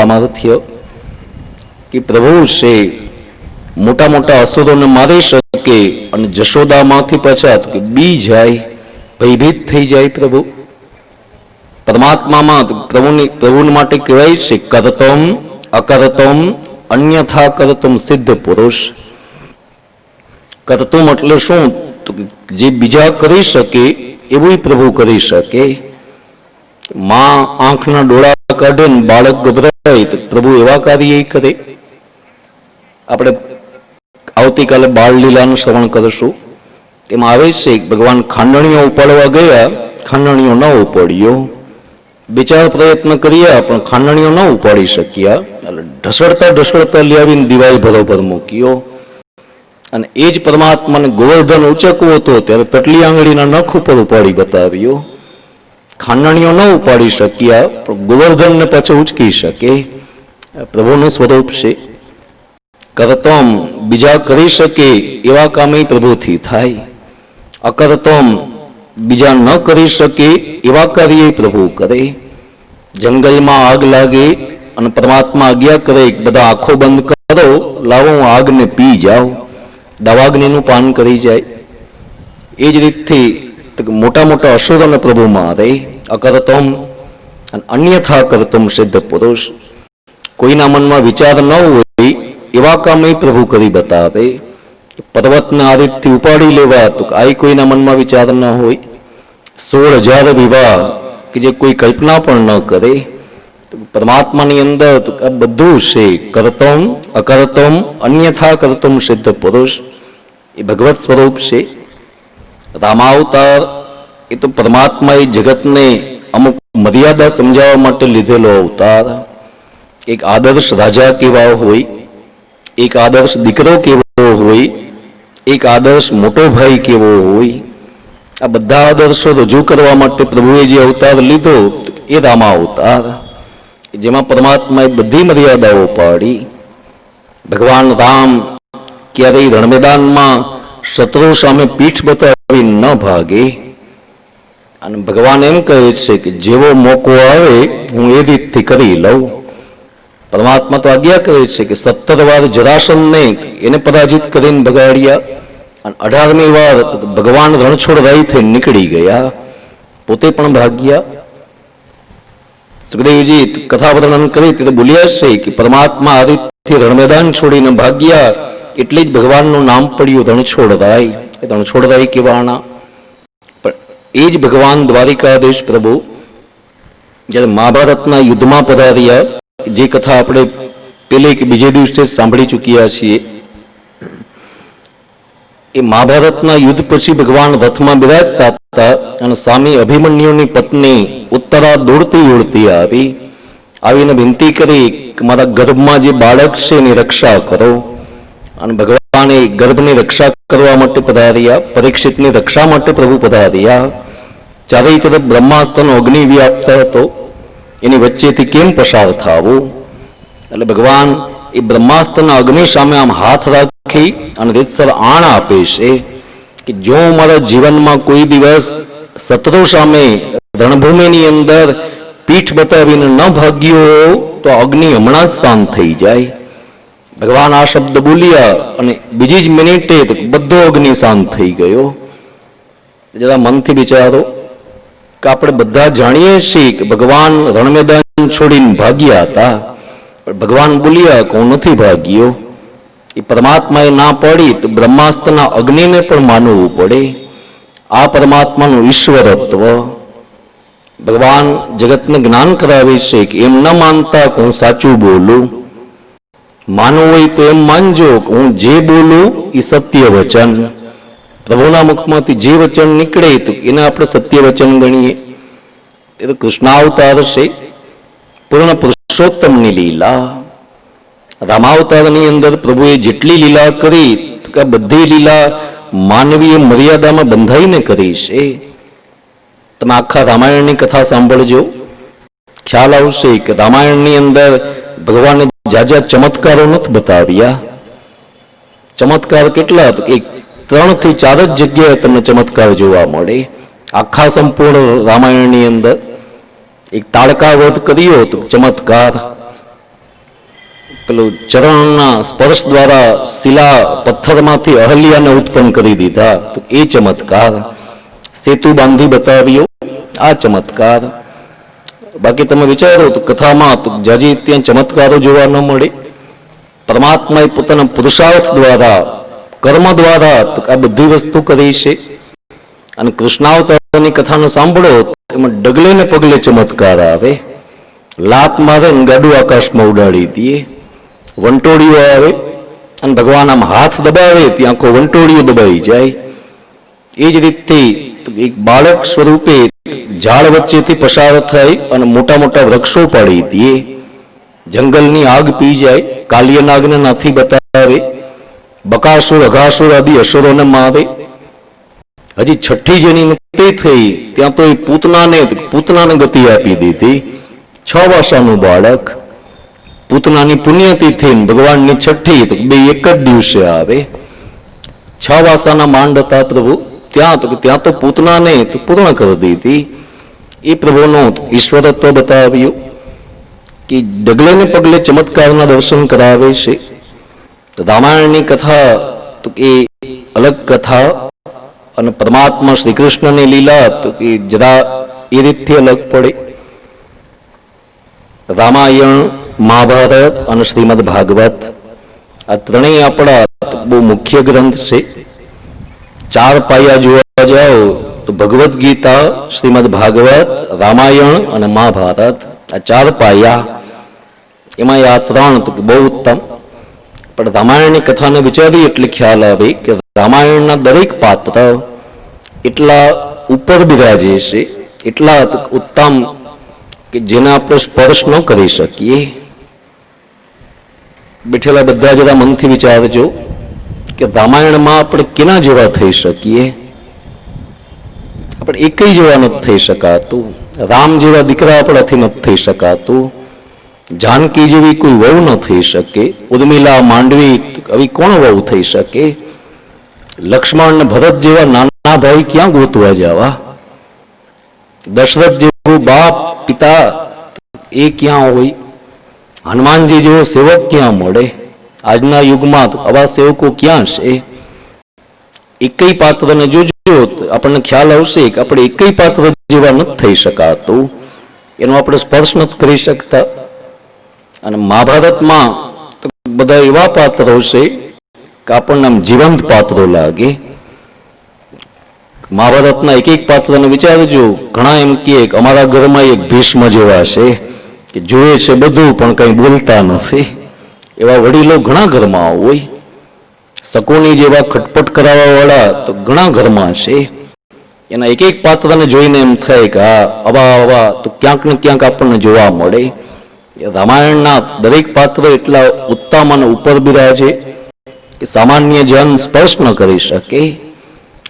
સામર્થ્ય કે પ્રભુ છે મોટા મોટા અસુરોને મારી શકે અને જશોદામાંથી પછાત કે બી જાય, ભયભીત થઈ જાય. પ્રભુ પરમાત્મામાં પ્રભુ માટે કહેવાય છે કરતમ અકર્તમ અન્યથા કરતમ સિદ્ધ પુરુષ. કરતમ એટલે શું? તો જે બીજા કરી શકે એવું પ્રભુ કરી શકે. માં આંખના ડોળા કાઢે ને બાળક ગભરાય તો પ્રભુ એવા કાર્ય કરે. આપણે આવતીકાલે બાળ લીલાનું શ્રવણ કરશું. એમાં આવે છે ભગવાન ખાંડણીઓ ઉપાડવા ગયા, ખાંડણીઓ ન ઉપાડ્યો. બે ચાર પ્રયત્ન કર્યા પણ ખાંડણીઓ ન ઉપાડી શક્યા. એટલે ઢસડતા લાવીને દિવાલ ભરોભર મૂક્યો. અને એ જ પરમાત્માને ગોવર્ધન ઉચકવો હતો ત્યારે તટલી આંગળીના નખ ઉપર ઉપાડી બતાવ્યો. ખાંડણીઓ ન ઉપાડી શક્યા પણ ગોવર્ધનને પાછો ઉચકી શકે. પ્રભુનું સ્વરૂપ છે. કરતમ બીજા કરી શકે એવા કામ પ્રભુથી થાય. અકર્તમ બીજા ન કરી શકે એવા કાર્ય પ્રભુ કરે. જંગલમાં આગ લાગે અને પરમાત્મા આજ્ઞા કરે બધા આંખો બંધ કરો, લાવો હું આગને પી જાઉં, દવાગ્નિનું પાન કરી જાય. એ જ રીતથી મોટા મોટા અસુરોને પ્રભુ મારે. અકર્તમ અને અન્યથા કરતમ સિદ્ધ પુરુષ. કોઈના મનમાં વિચાર ન હોય એવા કામ પ્રભુ કરી બતાવે. પર્વતને આ રીતથી ઉપાડી લેવા તો આ કોઈના મનમાં વિચાર ન હોય. 16,000 વિવાહ કે જે કોઈ કલ્પના પણ ન કરે. પરમાત્માની અંદર આ બધું છે. કરતમ અકર્તમ અન્યથા કરતમ સિદ્ધ પુરુષ એ ભગવત સ્વરૂપ છે. રામાવતાર એ તો પરમાત્મા એ જગતને અમુક મર્યાદા સમજાવવા માટે લીધેલો અવતાર. એક આદર્શ રાજા કેવા હોય, એક આદર્શ દીકરો કેવો હોય, એક આદર્શ મોટો ભાઈ કેવો હોય, આ બધા આદર્શો રજૂ કરવા માટે પ્રભુએ જે અવતાર લીધો એ રામાવતાર, જેમાં પરમાત્માએ બધી મર્યાદાઓ પાડી. ભગવાન રામ ક્યારેય રણ મેદાનમાં શત્રુ સામે પીઠ બતાવી ન ભાગે. અને ભગવાન એમ કહે છે કે જેવો મોકો આવે હું એ રીતથી કરી લઉં. પરમાત્મા તો આજ્ઞા કરે છે કે 17 વાર જરાસંધને એને પરાજિત કરીને ભગાડ્યા. અને 18મી વાર ભગવાન રણછોડરાય થઈ નીકળી ગયા, પોતે પણ ભાગ્યા. સુખદેવજી કથા વર્ણન કરી ત્યારે બોલ્યા છે કે પરમાત્મા આ રીતથી રણ મેદાન છોડીને ભાગ્યા એટલે જ ભગવાનનું નામ પડ્યું રણછોડરાય. રણછોડરાય કેવાના પણ એ જ ભગવાન દ્વારિકાધીશ પ્રભુ જ્યારે મહાભારતના યુદ્ધમાં પધાર્યા, જે કથા આપણે પેલે કે બીજે દિવસે સાંભળી ચૂક્યા છીએ. એ મહાભારતના યુદ્ધ પછી ભગવાન રથમાં બિરાજતા હતા અને સ્વામી અભિમન્યુની પત્ની ઉત્તરા દોડતી આવીને વિનંતી કરી કે મારા ગર્ભમાં જે બાળક છે એની રક્ષા કરો. અને ભગવાને ગર્ભની રક્ષા કરવા માટે પધાર્યા, પરીક્ષિતની રક્ષા માટે પ્રભુ પધાર્યા. ચારેય તરફ બ્રહ્માસ્ત્રનો અગ્નિ વ્યાપ્ત હતો, એની વચ્ચેથી કેમ પસાર થવું? એટલે ભગવાન એ બ્રહ્માસ્ત્રના અગ્નિ સામે આમ હાથ રાખી અને રીતસર આણ આપે છે કે જો મારા જીવનમાં કોઈ દિવસ શત્રુ સામે રણભૂમિની અંદર પીઠ બતાવીને ન ભાગ્યો તો અગ્નિ હમણાં જ શાંત થઈ જાય. ભગવાન આ શબ્દ બોલ્યા અને બીજી જ મિનિટે બધો અગ્નિ શાંત થઈ ગયો. જરા મનથી વિચારો કે આપણે બધા જાણીએ છીએ કે ભગવાન રણમેદાન છોડીને ભાગ્યા હતા, પણ ભગવાન બોલ્યા કે હું નથી ભાગ્યો. એ પરમાત્માએ ના પાડી તો બ્રહ્માસ્ત્રના અગ્નિને પણ માનવું પડે. આ પરમાત્માનું ઈશ્વરત્વ ભગવાન જગતને જ્ઞાન કરાવે છે કે એમ ન માનતા કે હું સાચું બોલું. માનવું હોય તો એમ માનજો કે હું જે બોલું એ સત્ય વચન. પ્રભુના મુખમાંથી જે વચન નીકળે તો એને આપણે સત્ય વચન ગણીએ. એ તો કૃષ્ણાવતાર છે, પૂર્ણ પુરુષોત્તમની લીલા. રામાવતારની અંદર પ્રભુએ જેટલી લીલા કરી કે બધી લીલા માનવીય મર્યાદામાં બંધાઈને કરી છે. તમે આખા રામાયણની કથા સાંભળજો, ખ્યાલ આવશે કે રામાયણની અંદર ભગવાને જાજા ચમત્કારો નથી બતાવ્યા. ચમત્કાર કેટલા? એક 3 થી 4 જ જગ્યાએ તમને ચમત્કાર જોવા મળે આખા સંપૂર્ણ રામાયણની અંદર. એક તાડકા વધ કર્યો તો ચમત્કાર, પેલું ચરણના સ્પર્શ દ્વારા શિલા પથ્થરમાંથી અહલ્યાને ઉત્પન્ન કરી દીધા, તો એ ચમત્કાર. સેતુ બાંધી બતાવ્યો, આ ચમત્કાર. બાકી તમે વિચારો તો કથામાં તો જાજી ત્યાં ચમત્કારો જોવા ન મળે. પરમાત્માએ પોતાના પુરુષાર્થ દ્વારા, કર્મ દ્વારા આ બધી વસ્તુ કરી છે. અને કૃષ્ણાવતારની કથાને સાંભળો, એમાં ડગલે ને પગલે ચમત્કાર આવે. લાત મારે ને ગાડું આકાશમાં ઉડાડી દે, વંટોળીઓ આવે અને ભગવાન આમ હાથ દબાવે ત્યાં આખો વંટોળીઓ દબાઈ જાય. એ જ રીતે એક બાળક સ્વરૂપે ઝાડ વચ્ચેથી પસાર થઈ અને મોટા મોટા વૃક્ષો પાડી દે, જંગલની આગ પી જાય, કાલિયનાગને નાથી બતાવે, બકાસુર અઘાસુર આદિ અસુરોને મારે. હજી છઠ્ઠી જેની મુક્તિ થઈ ત્યાં તો એ પૂતનાને ગતિ આપી દીધી. 6 વર્ષનું બાળક, પૂતનાની પુણ્યતિથિ ભગવાનની છઠ્ઠી, તો બે એક જ દિવસે આવે. 6 વાસાના માંડ હતા પ્રભુ, ત્યાં તો પૂતનાને તો પૂર્ણ કરી દીધી. એ પ્રભુનો ઈશ્વરત્વ બતાવ્યું કે ડગલે ને પગલે ચમત્કારના દર્શન કરાવે છે. રામાયણની કથા તો એ અલગ કથા, અને પરમાત્મા શ્રી કૃષ્ણની લીલા તો એ જરા એ રીતથી અલગ પડે. રામાયણ, મહાભારત અને શ્રીમદ ભાગવત આ ત્રણેય આપણા બહુ મુખ્ય ગ્રંથ છે. 4 પાયા જોવા જાઓ તો ભગવદ્ ગીતા, શ્રીમદ ભાગવત, રામાયણ અને મહાભારત, આ 4 પાયા. એમાં આ 3 તો બહુ ઉત્તમ. પણ રામાયણની કથાને વિચારી એટલે ખ્યાલ આવે કે રામાયણના દરેક પાત્ર એટલા ઉપર બિરાજે છે, એટલા ઉત્તમ કે જેને આપણે સ્પર્શ ન કરી શકીએ. બેઠેલા બધા જરા મનથી વિચારજો કે રામાયણમાં આપણે કેના જેવા થઈ શકીએ? આપણે એકય જેવા નથી થઈ શકાતું. રામ જેવા દીકરા આપણાથી નથી થઈ શકાતું. જાનકી જેવી કોઈ વહુ ન થઈ શકે. ઉર્મિલા, માંડવી આવી કોણ વહુ થઈ શકે? લક્ષ્મણ ને ભરત જેવા નાના ભાઈ ક્યાં ગોતવા જવા? દશરથ જેવો બાપ પિતા એ ક્યાં હોય? હનુમાનજી જેવો સેવક ક્યાં મળે? આજના યુગમાં આવા સેવકો ક્યાં છે? એકય પાત્રને જોજો આપણને ખ્યાલ આવશે કે આપણે એકય પાત્ર જેવા નથી થઈ શકાતું, એનો આપણે સ્પર્શ નથી કરી શકતા. અને મહાભારતમાં તો બધા એવા પાત્રો છે કે આપણને આમ જીવંત પાત્રો લાગે. મહાભારતના એક પાત્રને વિચારજો. ઘણા એમ કહે કે અમારા ઘરમાં એક ભીષ્મ જેવા છે કે જોવે છે બધું પણ કંઈ બોલતા નથી. એવા વડીલો ઘણા ઘરમાં હોય. શકુની જેવા ખટપટ કરાવવા વાળા તો ઘણા ઘરમાં છે. એના એક પાત્રને જોઈને એમ થાય કે હા, આવા તો ક્યાંક ને ક્યાંક આપણને જોવા મળે. રામાયણના દરેક પાત્ર એટલા ઉત્તમ અને ઉપર બિરાજે કે સામાન્ય જન સ્પર્શ ન કરી શકે.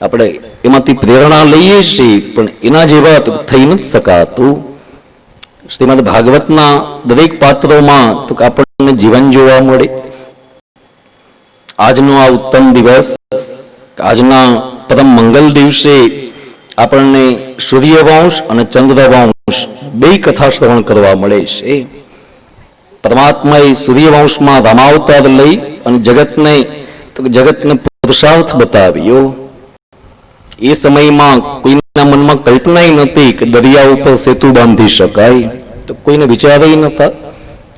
આપણે એમાંથી પ્રેરણા લઈએ છીએ પણ એના જેવા તો થઈ નથી શકાતું. શ્રીમદ ભાગવતના દરેક પાત્રોમાં તો આપણને જીવન જોવા મળે. આજનો આ ઉત્તમ દિવસ, આજના પરમ મંગલ દિવસે આપણને સૂર્યવંશ અને ચંદ્રવંશ બે કથા શ્રવણ કરવા મળે છે. પરમાત્માએ સૂર્યવંશમાં રામાવતાર લઈ અને જગતને પુરુષાર્થ બતાવ્યો. એ સમયમાં કોઈના મનમાં કલ્પના નથી કે દરિયા ઉપર સેતુ બાંધી શકાય, તો કોઈને વિચારેય નતા.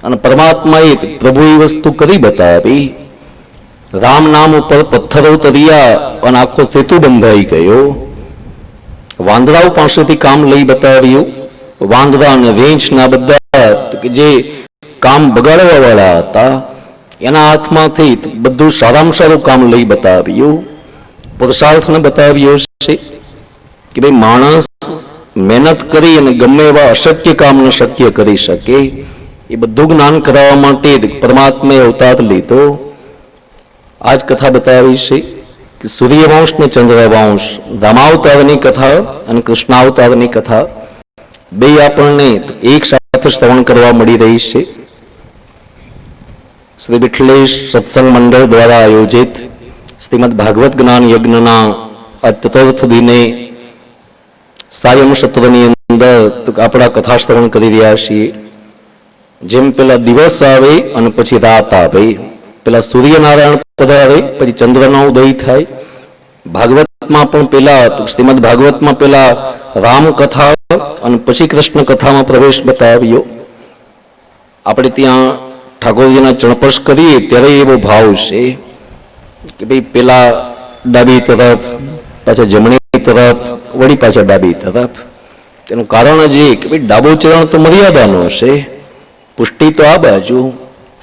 અને પરમાત્માએ પ્રભુ એ વસ્તુ કરી બતાવી. રામ નામ ઉપર પથ્થરો તર્યા અને આખો સેતુ બંધાઈ ગયો. વાંદરાઓ પાસેથી કામ લઈ બતાવ્યું. વાંદરા અને રેંછના બધા જે કામ બગાડવા વાળા હતા એના હાથમાંથી બધું સારામાં સારું કામ લઈ બતાવ્યું. પુરુષાર્થને બતાવ્યો છે કે ભાઈ માણસ મહેનત કરી અને ગમે એવા અશક્ય કામને શક્ય કરી શકે. એ બધું જ્ઞાન કરાવવા માટે પરમાત્માએ અવતાર લીધો. આજ કથા બતાવી છે કે સૂર્યવંશ ને ચંદ્રવંશ, રામાવતારની કથા અને કૃષ્ણાવતારની કથા બે આપણને એક સાથે શ્રવણ કરવા મળી રહી છે. શ્રી વિઠ્ઠલેશ સત્સંગ મંડળ દ્વારા આયોજિત શ્રીમદ ભાગવત જ્ઞાન યજ્ઞના આ ચતુર્થ દિને સાયમ સત્રની અંદર આપણા કથા શ્રવણ કરી રહ્યા છીએ. જેમ પેલા દિવસ આવે અને પછી રાત આવે, પેલા સૂર્યનારાયણ પધારે પછી ચંદ્રનો ઉદય થાય. ભાગવતમાં પણ પેલા શ્રીમદ ભાગવતમાં પેલા રામ કથા અને પછી કૃષ્ણ કથામાં પ્રવેશ બતાવ્યો. આપણે ત્યાં ઠાકોરજીના ચણપર્શ કરીએ ત્યારે એવો ભાવ છે કે ભાઈ પેલા ડાબી તરફ, પાછા જમણી તરફ, વળી પાછા ડાબી તરફ. તેનું કારણ જ એ કે ભાઈ ડાબો ચરણ તો મર્યાદાનો હશે, પુષ્ટિ તો આ બાજુ,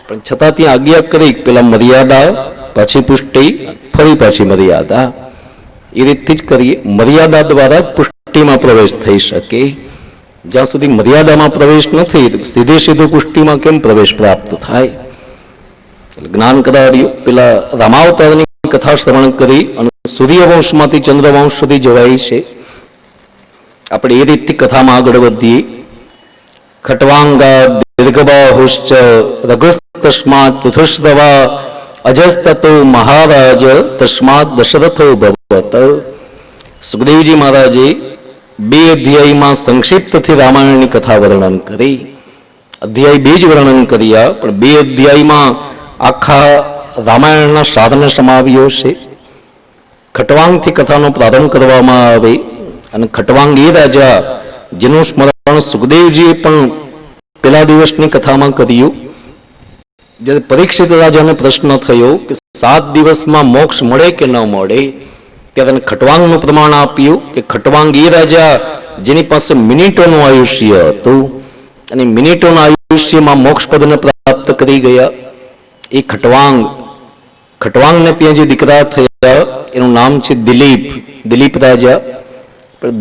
પણ છતાં ત્યાં આજ્ઞા કરી પેલા મર્યાદા, પાછી પુષ્ટિ, ફરી પાછી મર્યાદા, એ રીતથી જ કરીએ. મર્યાદા દ્વારા પુષ્ટિમાં પ્રવેશ થઈ શકે. જ્યાં સુધી મર્યાદામાં પ્રવેશ નથી સીધે સીધો પુષ્ટિમાં કેમ પ્રવેશ પ્રાપ્ત થાય? જ્ઞાન કરાવ્યું. પેલા રામાવતારની કથા શ્રવણ કરી અને સૂર્યવંશમાંથી ચંદ્રવંશ સુધી જવાય છે. આપણે એ રીતથી કથામાં આગળ વધીએ. ખટવાંગા દીર્ઘબાહુશ્ચ રઘુસ્તસ્માત પૃથુશ્રવા અજસ્તતો મહારાજ તસ્માત દશરથો ભવત. સુખદેવજી મહારાજે 2 અધ્યાયમાં સંક્ષિપ્તથી રામાયણની કથા વર્ણન કરી. અધ્યાય 2 જ વર્ણન કર્યા, પણ 2 અધ્યાયમાં આખા રામાયણના સાધને સમાવ્યો છે. ખટવાંગથી કથાનો પ્રારંભ કરવામાં આવે અને ખટવાંગ એ રાજા જેનું સ્મરણ સુખદેવજીએ પણ પેલા દિવસની કથામાં કર્યું. જ્યારે પરીક્ષિત રાજાને પ્રશ્ન થયો કે 7 દિવસમાં મોક્ષ મળે કે ન મળે, ત્યારે ખટવાંગનું પ્રમાણ આપ્યું કે ખટવાંગ એ રાજા જેની પાસે મિનિટોનું આયુષ્ય હતું અને મિનિટોના આયુષ્યમાં મોક્ષ પદને પ્રાપ્ત કરી ગયા. એ ખટવાંગને ત્યાં જે દીકરા થયા એનું નામ છે દિલીપ, દિલીપ રાજા.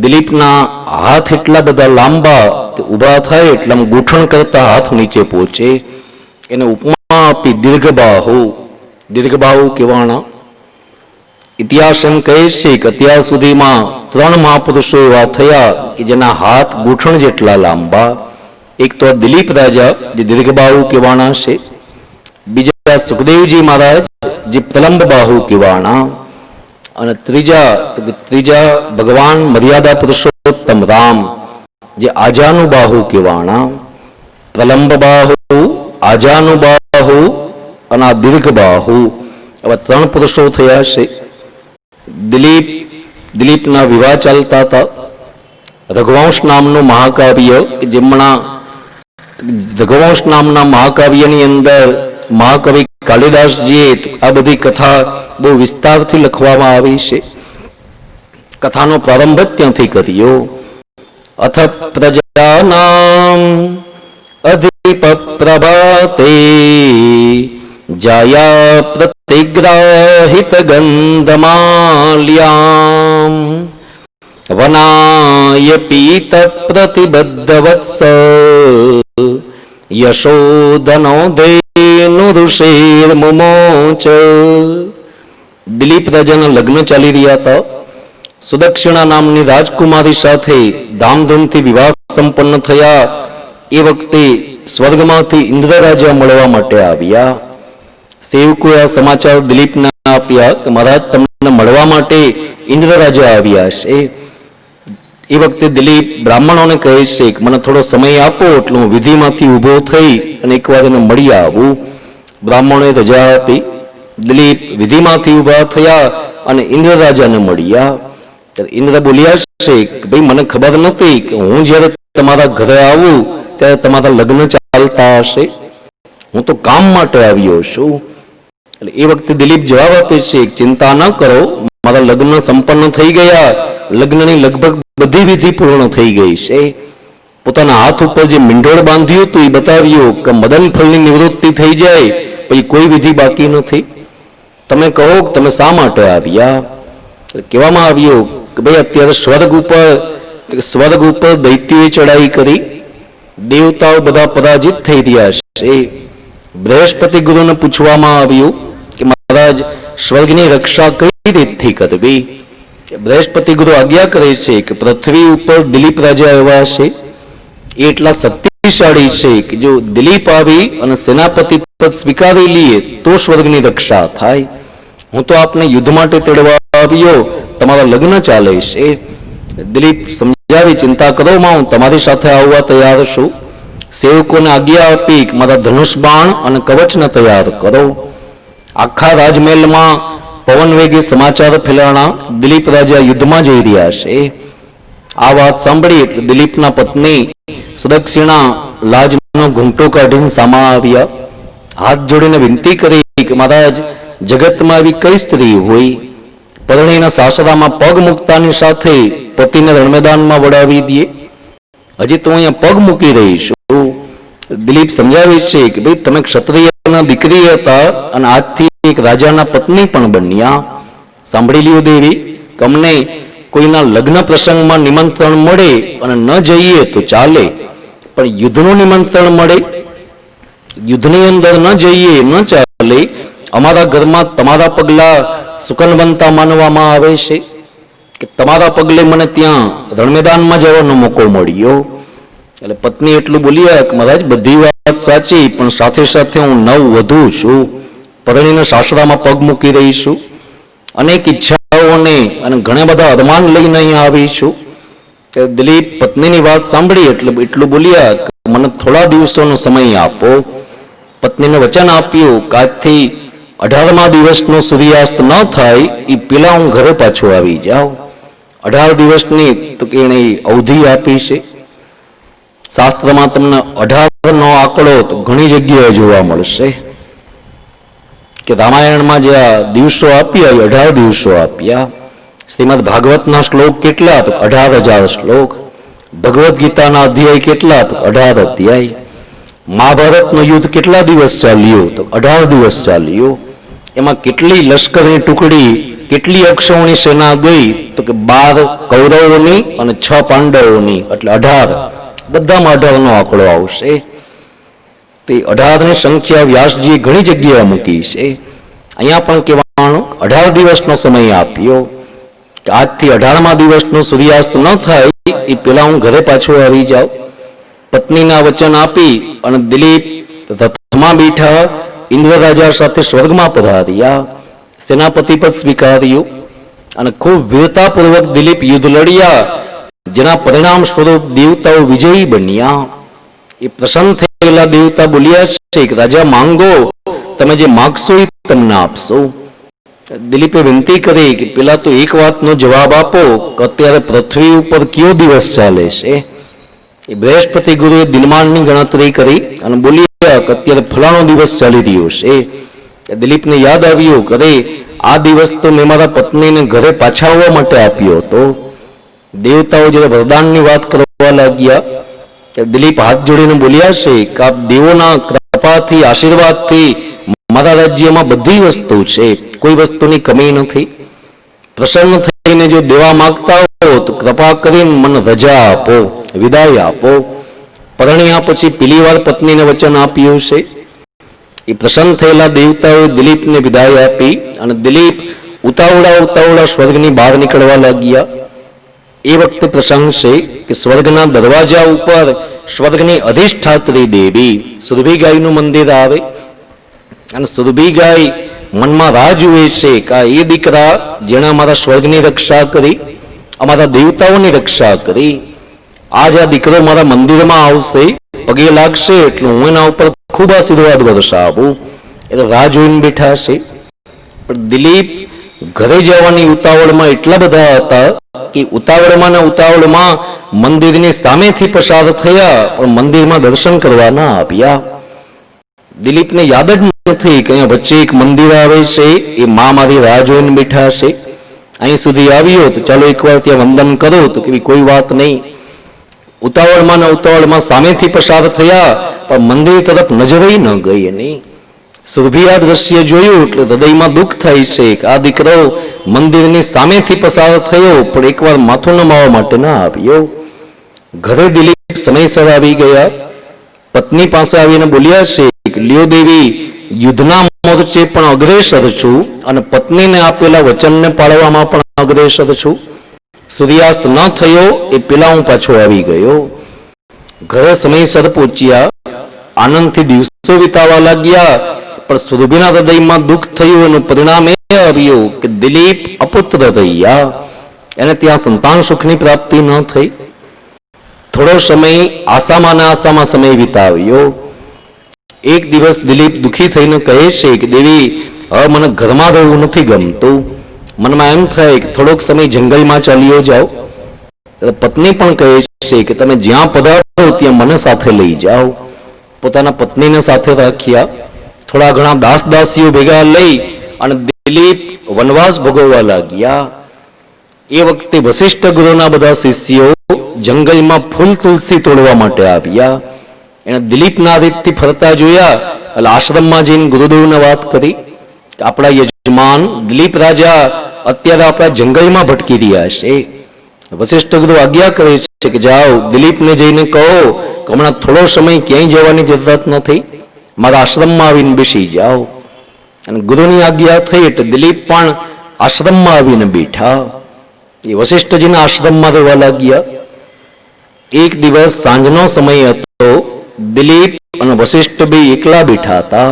દિલીપના હાથ એટલા બધા લાંબા કે ઊભા થાય એટલે ગૂંઠણ કરતા હાથ નીચે પહોંચે. એને ઉપમા આપી દીર્ઘબાહુ. દીર્ઘબાહુ કહેવાના. ઇતિહાસ એમ કહે છે કે અત્યાર સુધીમાં 3 મહાપુરુષો એવા થયા કે જેના હાથ ગૂંઠણ જેટલા લાંબા. એક તો દિલીપ રાજા જે દીર્ઘબાહુ કહેવાના છે, બીજા સુખદેવજી મહારાજ જે પ્રલંબ બાહુ કહેવાના, અને ત્રીજા ભગવાન મર્યાદા પુરુષોત્તમ રામ જે આજાનુબાહુ કહેવાના. પ્રલંબ બાહુ, આજાનુબાહુ અને આ દીર્ઘબાહુ, આવા 3 પુરુષો થયા છે. દિલીપના વિવાહ ચાલતા હતા. રઘુવંશ નામનું મહાકાવ્ય કે જેમના રઘુવંશ નામના મહાકાવ્યની અંદર મહાકવિ કાલિદાસજીએ આ બધી કથા બહુ વિસ્તારથી લખવામાં આવી છે. કથાનો પ્રારંભ ત્યાંથી કર્યો. અથ પ્રજાનામ અધિપ પ્રભાતે જાયા પ્રતિગ્રાહિત ગંધમાલ્યામ વનાય પીત પ્રતિબદ્ધવત્સ યશોદનો ધેનુ ઋષિર મુમોચ. દિલીપ રાજાના લગ્ન ચાલી રહ્યા હતા. સુદક્ષિણા નામની રાજકુમારી સાથે ધામધૂમથી વિવાહ સંપન્ન થયા. એ વખતે સ્વર્ગમાંથી ઇન્દ્ર રાજા મળવા માટે આવ્યા. સેવકોએ આ સમાચાર દિલીપને આપ્યા કે મહારાજ તમને મળવા માટે ઇન્દ્ર રાજા આવ્યા છે. એ વખતે દિલીપ બ્રાહ્મણોને કહે છે કે મને થોડો સમય આપો એટલે હું વિધિમાંથી ઊભો થઈ અને એકવાર એને મળી આવું. બ્રાહ્મણોએ રજા આપી. દિલીપ વિધિમાંથી ઊભા થયા અને ઇન્દ્ર રાજાને મળ્યા. ઇન્દ્ર બોલ્યા છે કે ભાઈ મને ખબર નથી કે હું જ્યારે તમારા ઘરે આવું ત્યારે તમારા લગ્ન ચાલતા હશે, હું તો કામ માટે આવ્યો છું. એટલે એ વખતે દિલીપ જવાબ આપે છે ચિંતા ન કરો, મારા લગ્ન સંપન્ન થઈ ગયા. લગ્નની લગભગ બધી વિધિ પૂર્ણ થઈ ગઈ છે. પોતાના હાથ ઉપર જે મીંઢોળ બાંધ્યું હતું એ બતાવ્યું કે મદન ફળની નિવૃત્તિ થઈ જાય પછી કોઈ વિધિ બાકી નથી. તમે કહો કે તમે શા માટે આવ્યા? કહેવામાં આવ્યું કે ભાઈ અત્યારે સ્વર્ગ ઉપર દૈત્યોએ ચડાઈ કરી, દેવતાઓ બધા પરાજિત થઈ રહ્યા છે. બૃહસ્પતિ ગુરુને પૂછવામાં આવ્યું કે મહારાજ સ્વર્ગની રક્ષા કઈ રીતથી કરવી? બૃહસ્પતિ ગુરુ આજ્ઞા કરે છે કે પૃથ્વી ઉપર દિલીપ રાજા એવા છે, એ એટલા શક્તિશાળી છે કે જો દિલીપ આવી અને સેનાપતિ પદ સ્વીકારી લઈએ તો સ્વર્ગની રક્ષા થાય. હું તો આપને યુદ્ધ માટે તેડવા આવ્યો, તમારા લગ્ન ચાલે છે. દિલીપ સમજાવી ચિંતા કરો માં, હું તમારી સાથે આવવા તૈયાર છું. સેવકોને આજ્ઞા આપી કે મારા ધનુષ બાણ અને કવચને તૈયાર કરો. આખા રાજમહેલમાં પવન વેગે સમાચાર ફેલાણા, દિલીપ રાજા યુદ્ધમાં જઈ રહ્યા છે. આ વાત સાંભળી એટલે દિલીપના પત્ની સુદક્ષિણા લાજનો ઘૂંટો કાઢીને સામા આવ્યા. હાથ જોડીને વિનંતી કરી કે મહારાજ, જગતમાં એવી કઈ સ્ત્રી હોય પરણીના સાસરામાં પગ મૂકતાની સાથે પતિને રણમેદાનમાં વડાવી દે? હજી તો અહીંયા પગ મૂકી રહી છું. દિલીપ સમજાવે છે કે ભાઈ તમે ક્ષત્રિયના દીકરી હતા અને આજથી એક રાજાના પત્ની પણ બન્યા. સાંભળી લ્યો દેવી, કે અમને કોઈના લગ્ન પ્રસંગમાં નિમંત્રણ મળે અને ન જઈએ તો ચાલે, પણ યુદ્ધનું નિમંત્રણ મળે, યુદ્ધની અંદર ન જઈએ ન ચાલે. અમારા ઘરમાં તમારા પગલા સુકનવંતા માનવામાં આવે છે કે તમારા પગલે મને ત્યાં રણમેદાનમાં જવાનો મોકો મળ્યો. એટલે પત્ની એટલું બોલ્યા કે મહારાજ બધી વાત સાચી, પણ સાથે સાથે હું નવ વધુ છું, પરણીને સાસરામાં પગ મૂકી રહી છું, અનેક ઈચ્છાઓને અને ઘણા બધા અરમાન લઈને અહીંયા આવી છું. દિલીપ પત્નીની વાત સાંભળી એટલે એટલું બોલ્યા કે મને થોડા દિવસોનો સમય આપો. પત્નીને વચન આપ્યું કે આજથી 18મા દિવસનો સૂર્યાસ્ત ન થાય એ પેલા હું ઘરે પાછો આવી જાઉં. 18 દિવસની તો કે એને અવધિ આપી છે. શાસ્ત્રમાં તમને 18 નો આંકડો તો ઘણી જગ્યાએ જોવા મળશે કે રામાયણમાં જે આ દિવસો આપ્યા એ 18 દિવસો આપ્યા. શ્રીમદ ભાગવતના શ્લોક કેટલા? તો 18,000 શ્લોક. ભગવદ્ ગીતાના અધ્યાય કેટલા? તો 18 અધ્યાય. મહાભારતનું યુદ્ધ કેટલા દિવસ ચાલ્યું? તો 18 દિવસ ચાલ્યું. એમાં કેટલી લશ્કરની ટુકડી, કેટલી અક્ષૌણી સેના ગઈ? તો કે 12 કૌરવોની અને 6 પાંડવોની, એટલે 18. બધામાં 18 નો આંકડો આવશે. તે 18 ની સંખ્યા વ્યાસજીએ ઘણી જગ્યાએ મૂકી છે. અહીંયા પણ કહેવાનું 18 દિવસનો સમય આપ્યો કે આજથી 18મા દિવસનો સૂર્યાસ્ત ન થાય એ પેલા હું ઘરે પાછો આવી જાઉં. પત્નીના વચન આપી અને દિલીપ રથમાં બેઠા ઇન્દ્ર રાજા સાથે સ્વર્ગમાં પધાર્યા. સેનાપતિ પદ સ્વીકાર્યું અને ખૂબ વીરતાપૂર્વક દિલીપ યુદ્ધ લડ્યા, જેના પરિણામ સ્વરૂપ દેવતાઓ વિજયી બન્યા. એ પ્રસન્ન થયેલા દેવતા બોલ્યા છે કે રાજા માંગો, તમે જે માગશો એ તમને આપશો. દિલીપે વિનંતી કરી કે પેલા તો એક વાતનો જવાબ આપો કે અત્યારે પૃથ્વી ઉપર કયો દિવસ ચાલે છે? એ બૃહસ્પતિ ગુરુએ દિનમાનની ગણતરી કરી અને બોલ્યા કે અત્યારે ફલાણો દિવસ ચાલી રહ્યો છે. દિલીપને યાદ આવ્યું કે અરે આ દિવસ તો મેં મારા પત્નીને ઘરે પાછા આવવા માટે આપ્યો હતો. દેવતાઓ જ્યારે વરદાનની વાત કરવા લાગ્યા, દિલીપ હાથ જોડીને બોલ્યા છે કે આપ દેવોના કૃપાથી, આશીર્વાદથી મારા રાજ્યમાં બધી વસ્તુ છે, કોઈ વસ્તુની કમી નથી. પ્રસન્ન થઈને જો દેવા માંગતા હો તો કૃપા કરીને મને રજા આપો, વિદાય આપો. પરણ્યા પછી પેલી વાર પત્નીને વચન આપ્યું છે. એ પ્રસન્ન થયેલા દેવતાઓએ દિલીપને વિદાય આપી અને દિલીપ ઉતાવળા સ્વર્ગની બહાર નીકળવા લાગ્યા. એ વખતે પ્રસંગ છે કે સ્વર્ગના દરવાજા ઉપર સ્વર્ગની અધિષ્ઠાત્રી દેવી સુરભી ગાયનું મંદિર આવે અને સુરભી ગાય મનમાં રાહ જુએ છે કે એ દીકરા જેણે અમારા સ્વર્ગની રક્ષા કરી, અમારા દેવતાઓની રક્ષા કરી, આજ આ દીકરો મારા મંદિરમાં આવશે, પગે લાગશે એટલે હું એના ઉપર ખૂબ આશીર્વાદ વરસાવું. એટલે રાહ જોઈને બેઠા છે. પણ દિલીપ ઘરે જવાની ઉતાવળમાં એટલા બધા હતા કે ઉતાવળમાં મંદિરની સામેથી પસાર થયા, પણ મંદિરમાં દર્શન કરવા ના આપ્યા. દિલીપને યાદ જ નથી કે અહીંયા વચ્ચે એક મંદિર આવે છે, એ મા મારી રાહ જોઈને બેઠા છે. અહીં સુધી આવ્યો તો ચાલો એકવાર ત્યાં વંદન કરો, તો કે કોઈ વાત નહીં. ઉતાવળમાં સામેથી પસાર થયા, પણ મંદિર તરફ નજરે ન ગઈ એની. સુરભી આ દ્રશ્ય જોયું એટલે હૃદયમાં દુઃખ થાય છે કે આ દીકરો મંદિરની સામેથી પસાર થયો, પણ એકવાર માથું નમાવા માટે ના આવ્યો. ઘરે દિલીપ સમયસર આવી ગયા. પત્ની પાસે આવીને બોલ્યા છે કે લ્યો દેવી, યુદ્ધના મોરચે પણ અગ્રેસર છું અને પત્નીને આપેલા વચનને પાળવામાં પણ અગ્રેસર છું. સૂર્યાસ્ત ન થયો એ પેલા હું પાછો આવી ગયો. ઘરે સમયસર પહોંચ્યા, આનંદથી દિવસો વિતાવા લાગ્યા. પણ સુરભીના હૃદયમાં દુઃખ થયું અને પરિણામ એ આવ્યું કે દિલીપ અપુત્ર રહ્યા. એને ત્યાં સંતાન સુખની પ્રાપ્તિ ન થઈ. થોડો સમય આશામાં ને આશામાં સમય વિતાવ્યો. એક દિવસ દિલીપ દુઃખી થઈને કહે છે કે દેવી, હવે મને ઘરમાં રહેવું નથી ગમતું. મનમાં એમ થાય કે થોડોક સમય જંગલમાં ચાલ્યો જાઓ. પત્ની પણ કહે છે કે તમે જ્યાં પધારો ત્યાં મને સાથે લઈ જાઓ. પોતાના પત્નીને સાથે રાખ્યા. થોડા ઘણા દાસ દાસીઓ ભેગા લઈ અને દિલીપ વનવાસ ભોગવવા લાગ્યા. એ વખતે વશિષ્ઠ ગુરુના બધા શિષ્યો જંગલમાં ફૂલ તુલસી તોડવા માટે આવ્યા. એને દિલીપના રીતથી ફરતા જોયા એટલે આશ્રમમાં જઈને ગુરુદેવને વાત કરી કે આપણા યજમાન દિલીપ રાજા અત્યારે આપણા જંગલમાં ભટકી રહ્યા છે. વશિષ્ઠ ગુરુ આજ્ઞા કરે છે કે જાઓ, દિલીપને જઈને કહો કે હમણાં થોડો સમય ક્યાંય જવાની જરૂરત નથી, મારા આશ્રમમાં આવીને બેસી જાઓ. અને ગુરુની આજ્ઞા થઈ એટલે દિલીપ પણ આશ્રમમાં આવીને બેઠા. એ વશિષ્ઠજીના આશ્રમમાં રહેવા લાગ્યા. એક દિવસ સાંજનો સમય હતો. દિલીપ અને વશિષ્ઠ બે એકલા બેઠા હતા.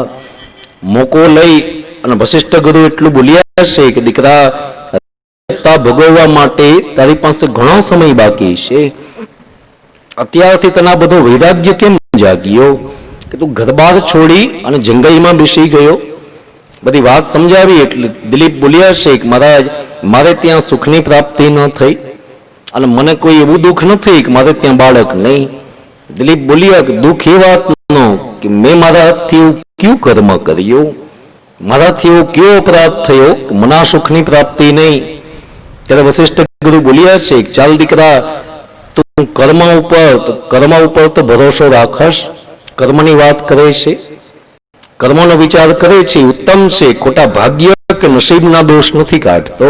મોકો લઈ અને વશિષ્ઠ ગુરુ એટલું બોલ્યા છે કે દીકરા, ભોગવવા માટે તારી પાસે ઘણો સમય બાકી છે. અત્યારથી તને બધો વૈરાગ્ય કેમ જાગ્યો કે તું ઘરબાર છોડી અને જંગલમાં બેસી ગયો? બધી વાત સમજાવી એટલે દિલીપ બોલ્યા છે કે મહારાજ, મારે ત્યાં સુખની પ્રાપ્તિ ન થઈ અને મને કોઈ એવું દુઃખ નથી કે મારે ત્યાં બાળક નહીં. દિલીપ બોલ્યા કે દુઃખ એ વાતનો કે મેં મારા હાથથી એવું ક્યું કર્મ કર્યું, મારાથી એવો કયો અપરાધ થયો કે મને આ સુખની પ્રાપ્તિ નહીં? ત્યારે વશિષ્ઠ ગુરુ બોલ્યા છે કે ચાલ દીકરા, તું કર્મ ઉપર તો ભરોસો રાખશ. કર્મની વાત કરે છે, કર્મનો વિચાર કરે છે, ઉત્તમ છે. ખોટા ભાગ્ય કે નસીબના દોષ નથી કાઢતો.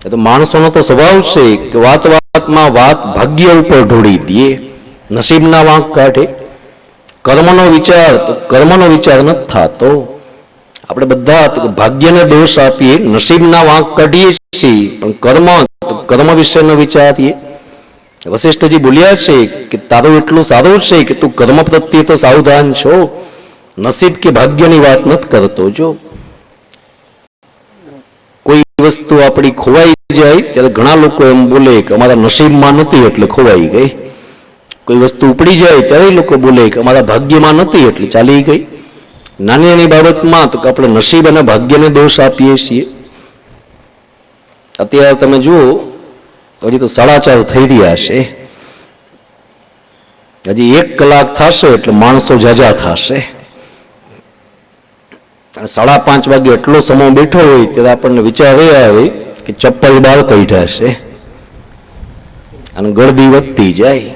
એ તો માણસોનો તો સ્વભાવ છે કે વાતમાં વાત ભાગ્ય ઉપર ઢોળી દે, નસીબના વાંક કાઢે. કર્મનો વિચાર નથી થતો. આપણે બધા ભાગ્યને દોષ આપીએ, નસીબના વાંક કાઢીએ છીએ, પણ કર્મ વિશેનો વિચારીએ. વશિષ્ઠજી બોલ્યા છે કે તારું એટલું સારું છે કે તું કર્મ પ્રત્યે તો સાવધાન છો, નસીબ કે ભાગ્યની વાત નથી કરતો. જો કોઈ વસ્તુ આપણી ખોવાઈ જાય ત્યારે ઘણા લોકો એમ બોલે કે અમારા નસીબમાં નથી એટલે ખોવાઈ ગઈ. કોઈ વસ્તુ ઉપડી જાય ત્યારે લોકો બોલે કે અમારા ભાગ્યમાં નથી એટલે ચાલી ગઈ. નાની નાની બાબતમાં તો આપણે નસીબ અને ભાગ્યને દોષ આપીએ છીએ. અત્યારે તમે જુઓ, હજી તો 4:30 થઈ રહ્યા છે. હજી 1 કલાક થશે એટલે માણસો જાજા થશે. 5:30 વાગે એટલો સમય બેઠો હોય ત્યારે આપણને વિચાર એ આવે કે ચપ્પલ બહાર કાઢ્યા છે અને ગળદી વધતી જાય.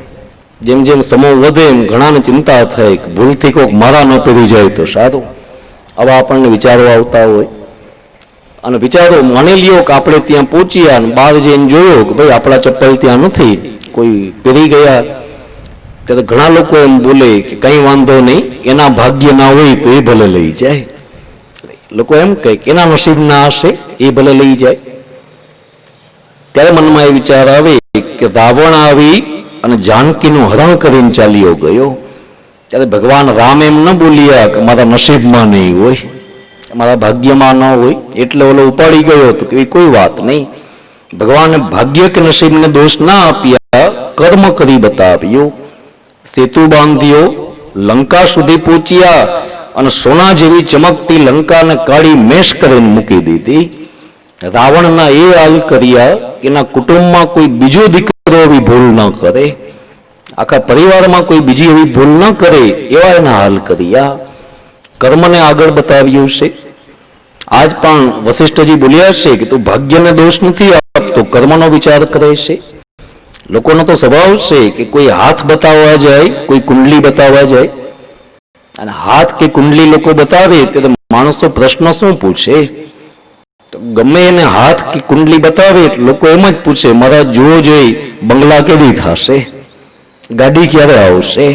જેમ જેમ સમય વધે એમ ઘણાને ચિંતા થાય કે ભૂલથી કોઈક મારા ન પહેરી જાય તો સારું. આવા આપણને વિચારો આવતા હોય. અને વિચારો, માની લ્યો કે આપણે ત્યાં પહોંચ્યા અને બહાર જઈને જોયો કે ભાઈ આપણા ચપ્પલ ત્યાં નથી, કોઈ પહેરી ગયા, ત્યારે ઘણા લોકો એમ બોલે કે કંઈ વાંધો નહીં, એના ભાગ્ય ના હોય તો એ ભલે લઈ જાય. લોકો એમ કહે કે એના નસીબ ના હશે એ ભલે લઈ જાય. ત્યારે મનમાં એ વિચાર આવે કે રાવણ આવી અને જાનકીનું હરણ કરીને ચાલ્યો ગયો. ત્યારે ભગવાન રામ એમ ન બોલ્યા કે મારા નસીબમાં નહીં હોય, મારા ભાગ્યમાં ન હોય એટલે ઓલો ઉપાડી ગયો હતો કે કોઈ વાત નહીં. ભગવાને ભાગ્ય કે નસીબને દોષ ના આપ્યા, કર્મ કરી બતાવ્યું. સેતુ બાંધ્યો, લંકા સુધી પહોંચ્યા અને સોના જેવી ચમકતી લંકાને કાળી મેશ કરીને મૂકી દીધી. રાવણના એ હાલ કર્યા કે એના કુટુંબમાં કોઈ બીજો દીકરો એવી ભૂલ ન કરે, આખા પરિવારમાં કોઈ બીજી એવી ભૂલ ન કરે એવા એના હાલ કર્યા. કર્મને આગળ બતાવ્યું છે. આજ પણ વશિષ્ઠજી બોલ્યા છે કે તું ભાગ્યને દોષ નથી આપતો, કર્મનો વિચાર કરે છે. લોકોનો તો સ્વભાવ છે કે કોઈ હાથ બતાવવા જાય, કોઈ કુંડલી બતાવવા જાય, અને હાથ કે કુંડલી લોકો બતાવે ત્યારે માણસો પ્રશ્ન શું પૂછે? તો ગમે એને હાથ કે કુંડલી બતાવે એટલે લોકો એમ જ પૂછે, મારા જોવો જોઈ બંગલા કેવી થશે, ગાડી ક્યારે આવશે,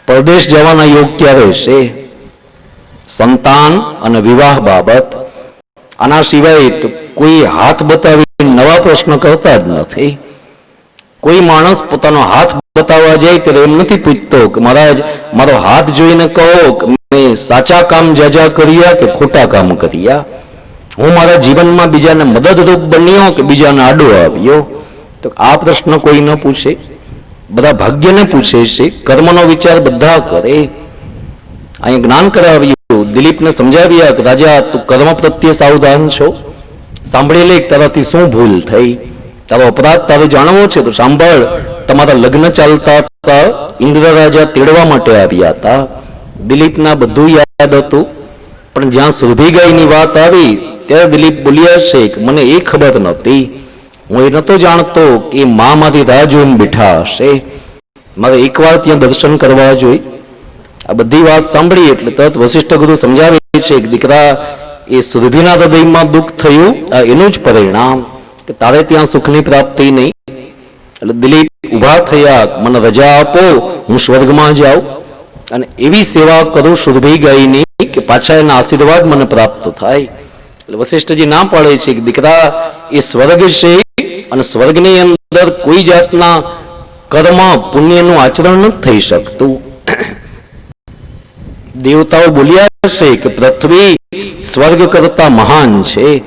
પરદેશ જવાના યોગ ક્યારે છે, સંતાન અને વિવાહ બાબત. આના સિવાય તો કોઈ હાથ બતાવી નવા પ્રશ્ન કરતા જ નથી. કોઈ માણસ પોતાનો હાથ બતાવવા જાય ત્યારે એમ નથી પૂછતો કે મહારાજ મારો હાથ જોઈને કહો કે મેં સાચા કામ જાજા કર્યા કે ખોટા કામ કર્યા, હું મારા જીવનમાં બીજાને મદદરૂપ બન્યો કે બીજાને આડો આવ્યો. તો આ પ્રશ્ન કોઈ ન પૂછે. બધા ભાગ્યને પૂછે છે, કર્મનો વિચાર બધા કરે. અહીં જ્ઞાન કરાવ્યું, દિલીપને સમજાવ્યા કે રાજા તું કર્મ પ્રત્યે સાવધાન છો, સાંભળી લે તારાથી શું ભૂલ થઈ, તારો અપરાધ તારે જાણવો છે તો સાંભળ. તમારા લગ્ન ચાલતા હતા, ઇન્દ્ર રાજા તેડવા માટે આવ્યા હતા. દિલીપના બધું યાદ હતું, પણ જ્યાં સુરભીગાયની વાત આવી ત્યારે દિલીપ બોલ્યા છે કે મને એ ખબર નહોતી, હું એ નહોતો જાણતો કે મા મારી રાહ જોઈને બેઠા હશે, મારે એકવાર ત્યાં દર્શન કરવા જોઈએ. આ બધી વાત સાંભળી એટલે તરત વશિષ્ઠ ગુરુ સમજાવે છે કે દીકરા એ સુરભીના હૃદયમાં દુઃખ થયું, આ એનું જ પરિણામ કે તારે ત્યાં સુખની પ્રાપ્તિ નહીં. એટલે દિલીપ ઉભા થયા, મને રજા આપો, હું સ્વર્ગમાં જાઉં અને એવી સેવા કરું સુરભીગાયની કે પાછા એના આશીર્વાદ મને પ્રાપ્ત થાય. એટલે વશિષ્ઠજી ના પાડે છે કે દીકરા એ સ્વર્ગ છે અને સ્વર્ગની અંદર કોઈ જાતના કર્મ પુણ્યનું આચરણ નથી થઈ શકતું. દેવતાઓ બોલ્યા છે કે પૃથ્વી સ્વર્ગ કરતા મહાન છે.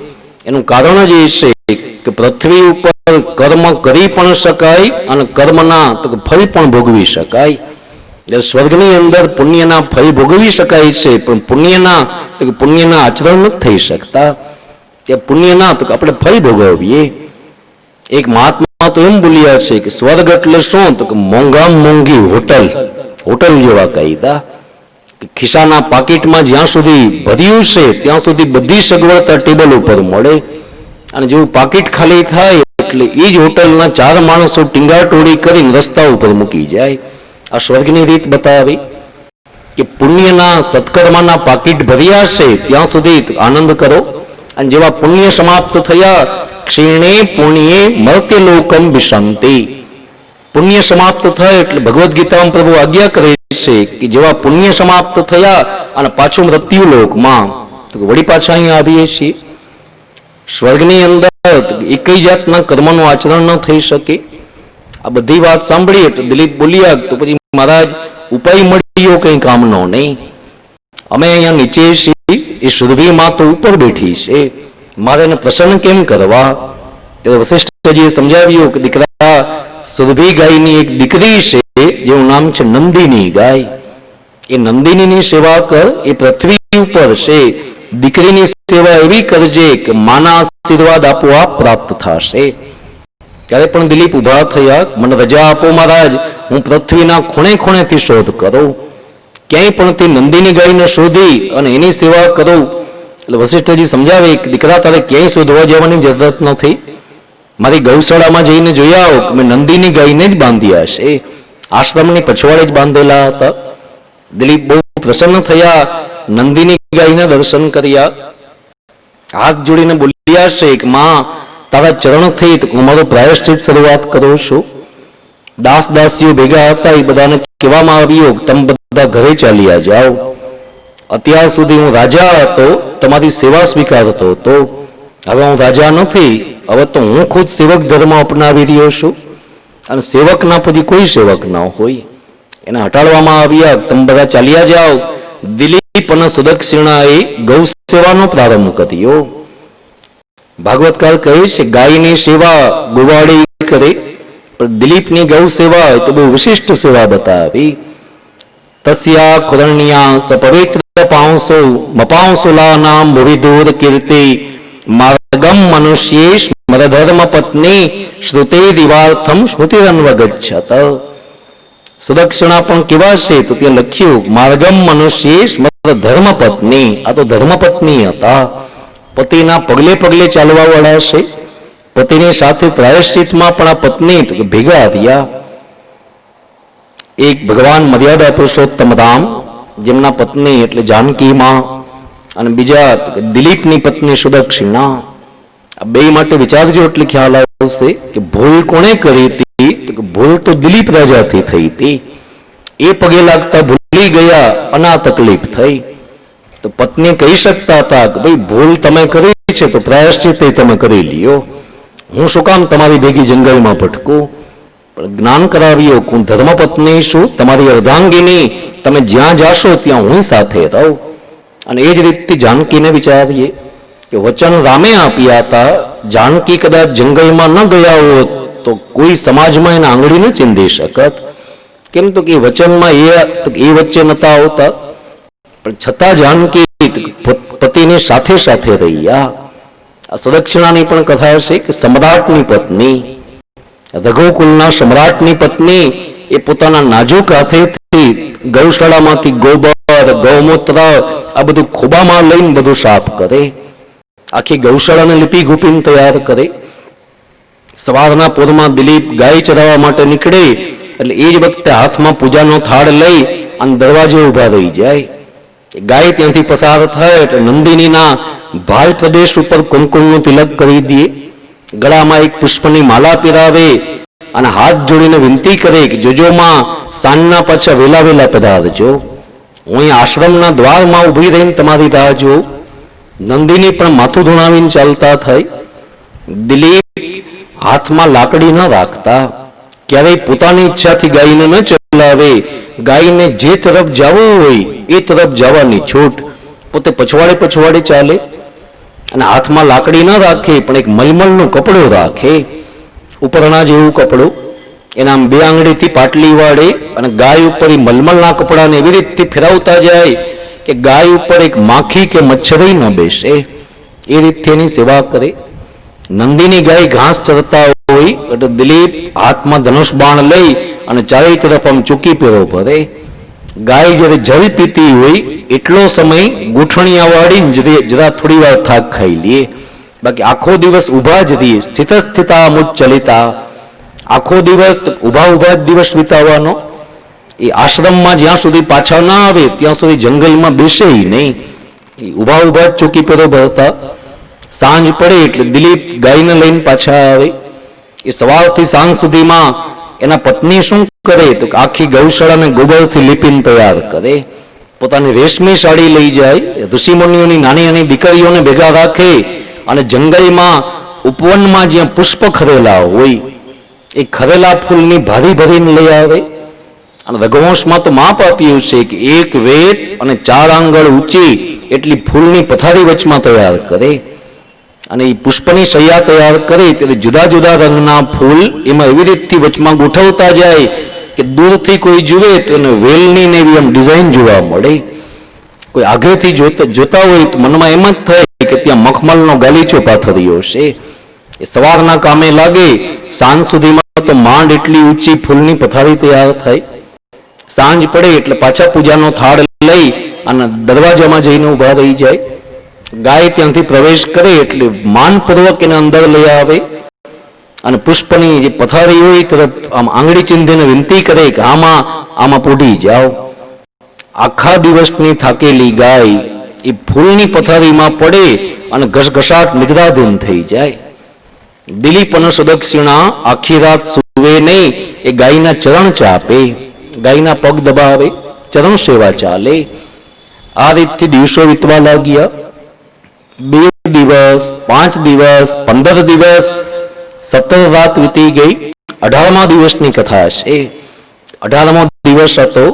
એનું કારણ જ એ છે કે પૃથ્વી ઉપર કર્મ કરી પણ શકાય અને કર્મના ફળ પણ ભોગવી શકાય. સ્વર્ગની અંદર પુણ્યના ફળ ભોગવી શકાય છે, પણ પુણ્યના આચરણ નથી થઈ શકતા. ત્યાં પુણ્યના આપણે ફળ ભોગવીએ. એક મહાત્મા તો એમ બોલ્યા છે કે સ્વર્ગ એટલે શું, તો કે મોંઘામાં મોંઘી હોટલ જેવા કાયદા. ખિસ્સાના પાકીટમાં જ્યાં સુધી ભર્યું છે ત્યાં સુધી બધી સગવડતા ટેબલ ઉપર મળે, અને જેવું પાકીટ ખાલી થાય એટલે એ જ હોટલના 4 માણસો ટીંગાટોળી કરીને રસ્તા ઉપર મૂકી જાય. આ સ્વર્ગની રીત બતાવી કે પુણ્યના સત્કર્મના પાકીટ ભર્યા છે ત્યાં સુધી આનંદ કરો, અને જેવા પુણ્ય સમાપ્ત થયા ક્ષીણે પુણ્યે મર્ત્ય લોકમ વિશંતિ. પુણ્ય સમાપ્ત થાય એટલે ભગવદ્ ગીતામાં પ્રભુ આજ્ઞા કરે છે કે જેવા પુણ્ય સમાપ્ત થયા અને પાછું મૃત્યુ લોકમાં, તો વળી પાછા અહીંયા આવીએ છીએ. સ્વર્ગની અંદર એકઈ જાતના કર્મનું આચરણ ન થઈ શકે. આ બધી વાત સાંભળી એટલે દિલીપ બોલ્યા તો પછી મહારાજ ઉપાય મળ્યો કઈ કામનો નહીં, અમે અહીંયા નીચે છીએ, એ સુરભી માં તો ઉપર બેઠી છે, મારે એને પ્રસન્ન કેમ કરવા. ત્યારે વશિષ્ઠજીએ સમજાવ્યું કે દીકરા સુરભી ગાયની એક દીકરી છે જેનું નામ છે નંદિની ગાય. એ નંદિનીની સેવા કર, એ પૃથ્વી ઉપર છે. દીકરીની સેવા એવી કરજે કે માના આશીર્વાદ આપોઆપ પ્રાપ્ત થશે. ત્યારે પણ દિલીપ ઉભા થયા, મને રજા આપો મહારાજ, હું પૃથ્વીના ખૂણે ખૂણેથી શોધ કરું, ક્યાંય પણ તે નંદિની ગાયને શોધી અને એની સેવા કરું. એટલે વશિષ્ઠજી સમજાવે કે દીકરા તારે ક્યાંય શોધવા જવાની જરૂરત નથી, મારી ગૌશાળામાં જઈને જોઈ આવો કે મેં નંદિની ગાયને જ બાંધ્યા છે, આશ્રમની પછવાડે જ બાંધેલા હતા. દિલીપ બહુ પ્રસન્ન થયા, નંદિની ગાયના દર્શન કર્યા, હાથ જોડીને બોલ્યા છે કે માં તારા ચરણથી હું મારો પ્રાયશ્ચિત શરૂઆત કરું છું. દાસ દાસીઓ ભેગા હતા એ બધાને કહેવામાં આવ્યું તમે બધા ઘરે ચાલ્યા જાઓ, અત્યાર સુધી હું રાજા હતો, તમારી સેવા સ્વીકારતો હતો, હવે હું રાજા નથી, હવે તો હું ખુદ સેવક ધર્મ અપનાવી રહ્યો છું, અને સેવકના પછી કોઈ સેવક ન હોય. એને હટાડવામાં આવ્યા, તમે બધા ચાલ્યા જાઓ. દિલીપ અને સુદક્ષિણાએ ગૌ સેવાનો પ્રારંભ કર્યો. ભાગવતકાર કહે છે ગાયની સેવા ગોવાળી કરે, પણ દિલીપની ગૌ સેવા તો બહુ વિશિષ્ટ સેવા બતાવી. તસ્યા ખુરણ્યા સપવિત્ર પાંસો મપાંસુલા નામ ભવિદૂર કીર્તિ માર્ગમ મનુષ્યેશ મરધર્મ પત્ની શ્રુતે દિવાર્થમ સ્મૃતિરન્વગચ્છત. સુદક્ષિણા પણ કેવા છે તો ત્યાં લખ્યું માર્ગમ મનુષ્યેશ ધર્મ પત્ની. આ તો ધર્મપત્ની હતા, પતિના પગલે પગલે ચાલવા વાળા છે. પતિની સાથે પ્રાયશ્ચિતમાં પણ આ પત્ની ભેગા આવ્યા. એક ભગવાન મર્યાદા પુરુષોત્તમ રામ જેમના પત્ની એટલે જાનકી માં, અને બીજા દિલીપની પત્ની સુદક્ષિણા. આ બે માટે વિચારજો એટલે ખ્યાલ આવશે કે ભૂલ કોણે કરી હતી, તો કે ભૂલ તો દિલીપ રાજાથી થઈ હતી. એ પગે લાગતા ભૂલી ગયા અને આ તકલીફ થઈ. તો પત્ની કહી શકતા હતા કે ભાઈ ભૂલ તમે કરી છે તો પ્રાયશ્ચિત તમે કરી લ્યો, હું શું કામ તમારી ભેગી જંગલમાં ભટકું. પણ જ્ઞાન કરાવ્યો હું ધર્મપત્ની છું, તમારી અર્ધાંગીની, તમે જ્યાં જાશો ત્યાં હું સાથે રહું. અને એ જ રીતથી જાનકીને વિચારીએ કે વચન રામે આપ્યા હતા, જાનકી કદાચ જંગલમાં ન ગયા હોત તો કોઈ સમાજમાં એના આંગળી ન ચીંધી શકત. કેમ તો કે વચનમાં એ વચ્ચે નતા આવતા, પણ છતાં જાનકી પતિની સાથે સાથે રહ્યા. આ સુદક્ષિણાની પણ કથા છે કે સમ્રાટની પત્ની, રઘુકુલના સમ્રાટની પત્ની એ પોતાના નાજુક હાથેથી ગૌશાળામાંથી ગોબર, ગૌમૂત્ર આ બધું ખોબામાં લઈને બધું સાફ કરે. આખી ગૌશાળાને લીપી ઘૂપીને તૈયાર કરે. સવારના પોરમાં દિલીપ ગાય ચરાવવા માટે નીકળે એટલે એ જ વખતે હાથમાં પૂજાનો થાળ લઈ અને દરવાજે ઉભા રહી જાય. ગાય ત્યાંથી પસાર થાય એટલે નંદિનીના ભાલ પ્રદેશ ઉપર કુમકુમનું તિલક કરી દે, ગળામાં એક પુષ્પની માલા પીરાવે અને હાથ જોડીને વિનંતી કરે કે જોજોમાં સાંજના પાછા વેલા વેલા પધારજો, હું અહીં આશ્રમના દ્વારમાં ઉભી રહીને તમારી રાહ જોઉં. નંદિની પણ માથું ધુણાવીને ચાલતા થાય. દિલીપ હાથમાં લાકડી ન રાખતા, ક્યારેય પોતાની ઈચ્છાથી ગાયને ન ચલાવે. ગાયને જે તરફ જવું હોય એ તરફ જવાની છૂટ, પોતે પછવાડે ચાલે. અને હાથમાં લાકડી ન રાખે, પણ એક મલમલનું કપડું રાખે, ઉપરણા જેવું કપડું. એના બે આંગળીથી પાટલી વાળે અને ગાય ઉપર એ મલમલના કપડાને એવી રીતથી ફેરવતા જાય કે ગાય ઉપર એક માખી કે મચ્છરી ન બેસે. એ રીતથી એની સેવા કરે. નંદિની ગાય ઘાસ ચરતા હોય એટલે દિલીપ હાથમાં ધનુષ બાણ લઈ અને ચારે તરફ આમ ચૂકી પેરો ભરે. ગાય જ્યારે જલ પીતી હોય એટલો સમય ગૂંઠણિયા વાળીને જરા થોડી વાર થાક ખાઈ લે, બાકી આખો દિવસ ઉભા જ રહીએ. સ્થિત સ્થિતા મુચ્ચલિતા, આખો દિવસ ઉભા જ દિવસ વિતાવવાનો. એ આશ્રમમાં જ્યાં સુધી પાછા ના આવે ત્યાં સુધી જંગલમાં બેસે નહીં, ઉભા જ ચોકી પેરો ભરતા. સાંજ પડે એટલે દિલીપ ગાયને લઈને પાછા આવે. એ સવારથી સાંજ સુધીમાં એના પત્ની શું કરે તો આખી ગૌશાળાને ગોબરથી લીપીને તૈયાર કરે. પોતાની રેશમી સાડી લઈ જાય, ઋષિમુનિઓની નાની નાની દીકરીઓને ભેગા રાખે અને જંગલમાં ઉપવનમાં જ્યાં પુષ્પ ખરેલા હોય એ ખરેલા ફૂલની ભારી ભરીને લઈ આવે. અને રઘુવંશમાં તો માપ આપ્યું છે કે એક વેત અને 4 આંગળ ઊંચી એટલી ફૂલની પથારી વચમાં તૈયાર કરે. અને એ પુષ્પની શૈયા તૈયાર કરે ત્યારે જુદા જુદા રંગના ફૂલ એમાં એવી રીતથી વચમાં ગોઠવતા જાય કે દૂરથી કોઈ જુએ તો એને વેલની ને એવી આમ ડિઝાઇન જોવા મળે. કોઈ આગળથી જોતા હોય તો મનમાં એમ જ થાય કે ત્યાં મખમલનો ગાલીચો પાથર્યો છે. એ સવારના કામે લાગે, સાંજ સુધીમાં તો માંડ એટલી ઊંચી ફૂલની પથારી તૈયાર થાય. સાંજ પડે એટલે પાછા પૂજાનો થાળ લઈ અને દરવાજામાં જઈને ઉભા રહી જાય. ગાય ત્યાંથી પ્રવેશ કરે એટલે માનપૂર્વક એને અંદર લઈ આવે અને પુષ્પની જે પથારી હોય તરફ આમ આંગળી ચીંધીને વિનંતી કરે કે આમાં પોઢી જાઓ. આખા દિવસની થાકેલી ગાય એ ફૂલની પથારીમાં પડે અને ઘસઘસાટ નિદ્રાધીન થઈ જાય. દિલીપ અને સુદક્ષિણા આખી રાત સુવે નહીં, એ ગાયના ચરણ ચાપે, ગાયના પગ દબાવે, ચરણ સેવા ચાલે. આ રીતથી દિવસો વીતવા લાગ્યા. 2 દિવસ, 5 દિવસ, 15 દિવસ, 17 રાત વીતી ગઈ. 18મા દિવસની કથા છે. 18મો દિવસ હતો.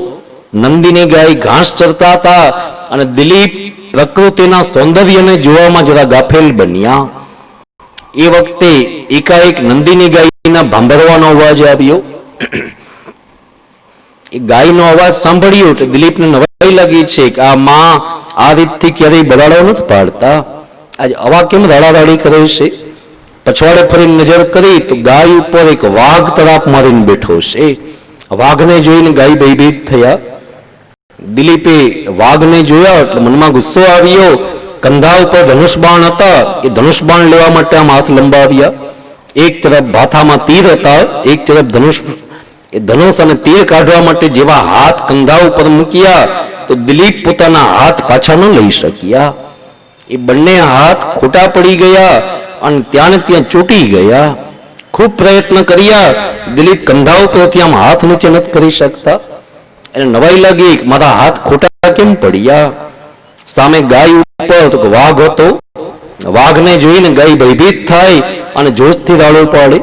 નંદિની ગાય ઘાસ ચરતા હતા અને દિલીપ પ્રકૃતિના સૌંદર્યને જોવામાં જરા ગાફેલ બન્યા. એ વખતે એકાએક નંદિની ગાયના ભાંભરવાનો અવાજ આવ્યો. એ ગાયનો અવાજ સાંભળ્યો એટલે દિલીપને નવાઈ લાગી છે કે આ માં આ રીતથી ક્યારેય બરાડો નથી પાડતા, આજે આવા કેમ રાડારાડી કરે છે. પછવાડે ફરીને નજર કરી તો ગાય ઉપર એક વાઘ તરાપ મારીને બેઠો છે. વાઘને જોઈને ગાય ભયભીત થયા. દિલીપે વાઘને જોયા એટલે મનમાં ગુસ્સો આવ્યો. કંધા ઉપર ધનુષ બાણ હતા, એ ધનુષ બાણ લેવા માટે આમ હાથ લંબાવ્યા. એક તરફ ભાથામાં તીર હતા, એક તરફ ધનુષ. એ ધનુષ અને તીર કાઢવા માટે જેવા હાથ કંધા ઉપર મૂક્યા તો દિલીપ પોતાના હાથ પાછા ન લઈ શક્યા. એ બંને હાથ ખોટા પડી ગયા અને ત્યાં ચોટી ગયા. ખૂબ પ્રયત્ન કર્યા, દિલીપ કંધા ઉપરથી આમ હાથ નીચે નથી કરી શકતા. એને નવાઈ લાગી કે મારા હાથ ખોટા કેમ પડ્યા. સામે ગાય ઉપર તો વાઘ હતો. વાઘને જોઈને ગાય ભયભીત થાય અને જોશથી રાડો પાડે.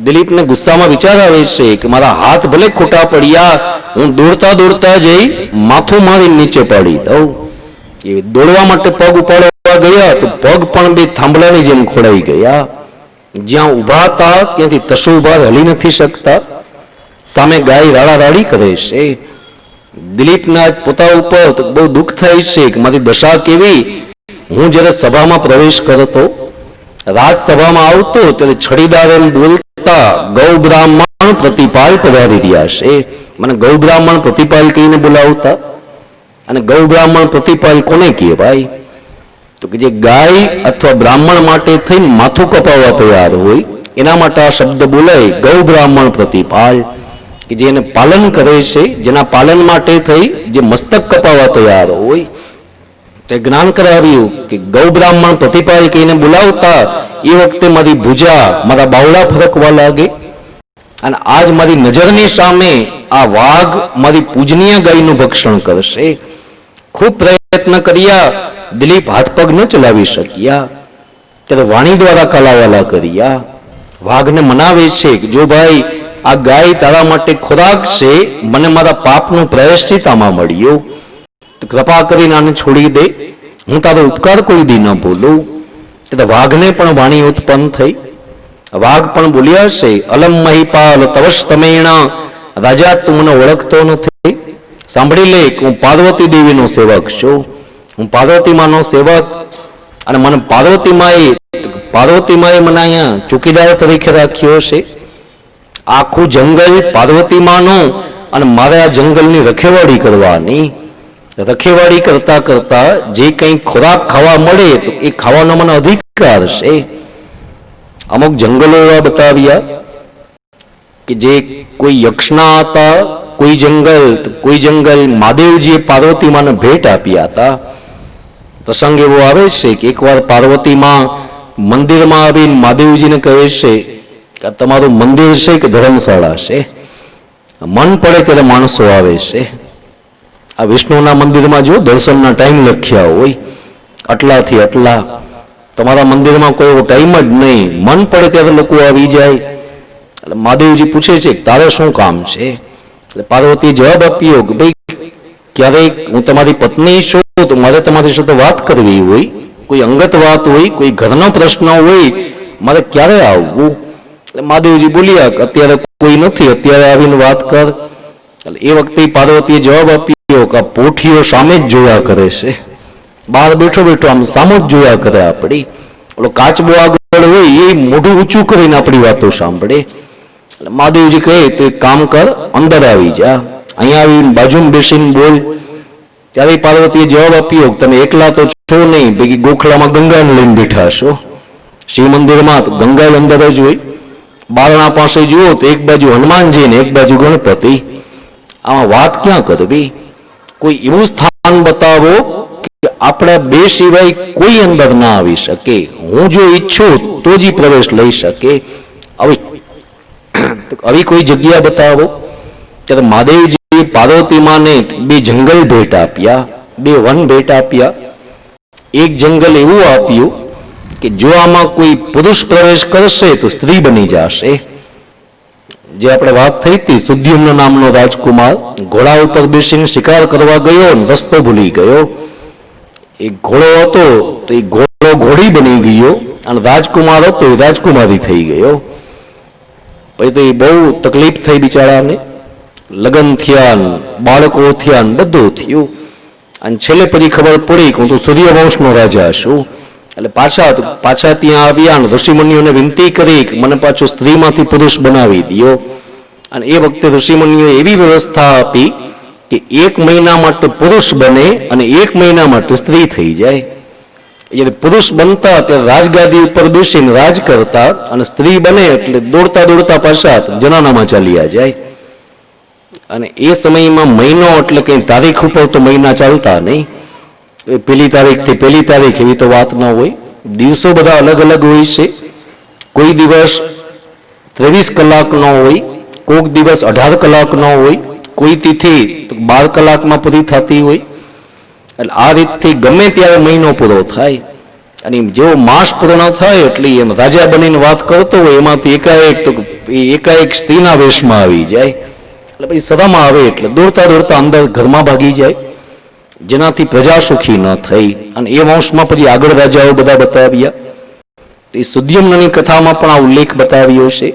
દિલીપને ગુસ્સામાં વિચાર આવે છે કે મારા હાથ ભલે ખોટા પડ્યા, હું દોડતા જઈ માથું મારી નીચે પાડી દઉં. એ દોડવા માટે પગ ઉપાડવા ગયા તો પગ પણ બે થાંભલાની જેમ ખોડાઈ ગયા. જ્યાં ઊભા હતા ત્યાંથી તસુભાર હલી નથી શકતા. સામે ગાય રાડા રાડી કરે છે. દિલીપના પોતા ઉપર બહુ દુઃખ થાય છે કે મારી દશા કેવી. હું જ્યારે સભામાં પ્રવેશ કરતો, રાજસભામાં આવતો, ત્યારે છડીદાર એમ બોલતા ગૌ બ્રાહ્મણ પ્રતિપાલ પધારી રહ્યા છે. મને ગૌ બ્રાહ્મણ પ્રતિપાલ કહીને બોલાવતા. અને ગૌ બ્રાહ્મણ પ્રતિપાલ કોને કહેવાય? તો કે જે ગાય અથવા બ્રાહ્મણ માટે થઈને માથું કપાવવા તૈયાર હોય એના માટે આ શબ્દ બોલાય ગૌ બ્રાહ્મણ પ્રતિપાલ. કે જે એને પાલન કરે છે, જેના પાલન માટે થઈ જે મસ્તક કપાવવા તૈયાર હોય. તે જ્ઞાન કરાવ્યું કે ગૌ બ્રાહ્મણ પ્રતિપાલ કહીને બોલાવતા એ વખતે મારી ભુજા, મારા બાવડા ફરકવા લાગે. અને આજ મારી નજરની સામે આ વાઘ મારી પૂજનીય ગાયનું ભક્ષણ કરશે. ખૂબ પ્રયત્ન કર્યા, દિલીપ હાથ પગ ન ચલાવી શક્યા. ત્યારે વાણી દ્વારા કલાવાલા કર્યા. વાઘને મનાવે છે કે જો ભાઈ આ ગાય તારા માટે ખોરાક છે, મને મારા પાપનું પ્રાયશ્ચિત આમાં મળ્યું, તો કૃપા કરીને આને છોડી દે, હું તારો ઉપકાર કોઈ દી ન ભૂલું. એટલે વાઘને પણ વાણી ઉત્પન્ન થઈ. વાઘ પણ બોલ્યા છે, અલમ મહિપાલ તવસ્તમેણા, રાજા તું મને ઓળખતો નથી. સાંભળી લે કે હું પાર્વતી દેવીનો સેવક છું, હું પાર્વતી માનો સેવક. અને મને પાર્વતી માએ મને અહીંયા ચોકીદાર તરીકે રાખ્યો છે. આખું જંગલ પાર્વતી માનો અને મારે આ જંગલની રખેવાળી કરવાની. રખેવાળી કરતા કરતા જે કંઈ ખોરાક ખાવા મળે તો એ ખાવાનો મને અધિકાર છે. અમુક જંગલો એવા બતાવ્યા કે જે કોઈ યક્ષના હતા, કોઈ જંગલ મહાદેવજીએ પાર્વતી માને ભેટ આપ્યા હતા. પ્રસંગ એવો આવે છે કે એકવાર પાર્વતી માં મંદિરમાં આવીને મહાદેવજીને કહે છે કે તમારું મંદિર છે કે ધર્મશાળા છે? મન પડે ત્યારે માણસો આવે છે. આ વિષ્ણુના મંદિરમાં જો દર્શનના ટાઈમ લખ્યા હોય, આટલાથી આટલા. તમારા મંદિરમાં કોઈ એવો ટાઈમ જ નહીં, મન પડે ત્યારે લોકો આવી જાય. એટલે મહાદેવજી પૂછે છે કે તારે શું કામ છે? એટલે પાર્વતીએ જવાબ આપ્યો કે ભાઈ ક્યારેક હું તમારી પત્ની છું તો મારે તમારી સાથે વાત કરવી હોય, કોઈ અંગત વાત હોય, કોઈ ઘરનો પ્રશ્ન હોય, મારે ક્યારે આવવું? એટલે મહાદેવજી બોલ્યા કે અત્યારે કોઈ નથી, અત્યારે આવીને વાત કર. એટલે એ વખતે પાર્વતીએ જવાબ આપ્યો કે આ પોઠીઓ સામે જ જોયા કરે છે, બહાર બેઠો બેઠો આમ સામો જ જોયા કરે આપણી. ઓલો કાચબો આગળ હોય એ મોઢું ઊંચું કરીને આપણી વાતો સાંભળે. એટલે મહાદેવજી કહે તો એક કામ કર, અંદર આવી જા, અહીંયા આવીને બાજુમાં બેસીને બોલ. ત્યારે પાર્વતીએ જવાબ આપ્યો કે તમે એકલા તો છો નહીં, ભેગી ગોખલામાં ગંગાને લઈને બેઠા છો. શિવ મંદિરમાં તો ગંગા અંદર જ હોય. બારણા પાસે જુઓ તો એક બાજુ હનુમાનજી ને એક બાજુ ગણપતિ. આમાં વાત ક્યાં કરવી? કોઈ એવું સ્થાન બતાવો કે આપણા બે સિવાય કોઈ અંદર ના આવી શકે, હું જો ઈચ્છું તો જ પ્રવેશ લઈ શકે, આવી કોઈ જગ્યા બતાવો. ત્યારે મહાદેવજી પાર્વતી માને બે જંગલ ભેટ આપ્યા, બે વન ભેટ આપ્યા. એક જંગલ એવું આપ્યું કે જો આમાં કોઈ પુરુષ પ્રવેશ કરશે તો સ્ત્રી બની જશે. જે આપણે વાત થઈ હતી, સુદ્યુમ્ન નામનો રાજકુમાર ઘોડા ઉપર બેસીને શિકાર કરવા ગયો અને રસ્તો ભૂલી ગયો. એક ઘોડો હતો તો એ ઘોડો ઘોડી બની ગયો અને રાજકુમાર હતો એ રાજકુમારી થઈ ગયો. પછી તો એ બહુ તકલીફ થઈ બિચારાને. લગ્ન થયા, બાળકો થયા, બધું થયું. અને છેલ્લે પછી ખબર પડી કે હું તો સૂર્યવંશનો રાજા છું. એટલે પાછા ત્યાં આવ્યા અને ઋષિમુનિઓને વિનંતી કરી કે મને પાછું સ્ત્રીમાંથી પુરુષ બનાવી દો. અને એ વખતે ઋષિમુનિઓએ એવી વ્યવસ્થા આપી કે 1 મહિના માટે પુરુષ બને અને 1 મહિના માટે સ્ત્રી થઈ જાય. એટલે પુરુષ બનતા ત્યારે રાજગાદી ઉપર બેસીને રાજ કરતા અને સ્ત્રી બને એટલે દોડતા દોડતા પાછા જનાનામાં ચાલ્યા જાય. અને એ સમયમાં મહિનો એટલે કઈ તારીખ ઉપર તો મહિના ચાલતા નહીં. પેલી તારીખથી પેલી તારીખ એવી તો વાત ન હોય. દિવસો બધા અલગ અલગ હોય છે. કોઈ દિવસ 23 કલાકનો હોય, કોઈક દિવસ 18 કલાકનો હોય, કોઈ તિથિ 12 કલાકમાં પૂરી થતી હોય. એટલે આ રીતથી ગમે ત્યારે મહિનો પૂરો થાય. અને જેવો માસ પૂર્ણ થાય એટલે એમ રાજા બનીને વાત કરતો હોય એમાંથી એકાએક સ્ત્રીના વેશમાં આવી જાય. એટલે પછી શરમ આવે એટલે દોડતા દોડતા અંદર ઘરમાં ભાગી જાય, જેનાથી પ્રજા સુખી ન થઈ. અને એ વંશમાં પછી આગળ રાજાઓ બધા બતાવ્યા. એ સુદ્યુમ્નની કથામાં પણ આ ઉલ્લેખ બતાવ્યો છે.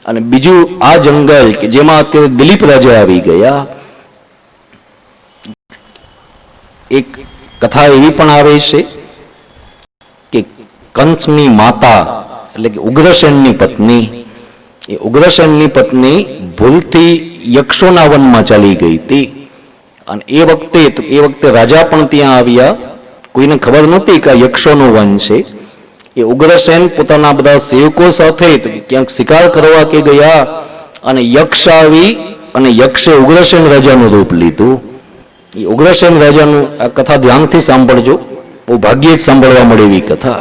અને બીજું આ જંગલ કે જેમાં અત્યારે દિલીપ રાજા આવી ગયા, એક કથા એવી પણ આવે છે કે કંસની માતા એટલે કે ઉગ્રસેનની પત્ની, એ ઉગ્રસેનની પત્ની ભૂલથી યક્ષોના વનમાં ચાલી ગઈ હતી. અને એ વખતે રાજા પણ ત્યાં આવ્યા. કોઈને ખબર નહોતી કે આ યક્ષોનો વન છે. એ ઉગ્રસેન પોતાના બધા સેવકો સાથે ક્યાંક શિકાર કરવા કે ગયા અને યક્ષ આવી અને યક્ષે ઉગ્રસેન રાજાનું રૂપ લીધું. એ ઉગ્રસેન રાજાનું આ કથા ધ્યાનથી સાંભળજો, બહુ ભાગ્યે જ સાંભળવા મળે એવી કથા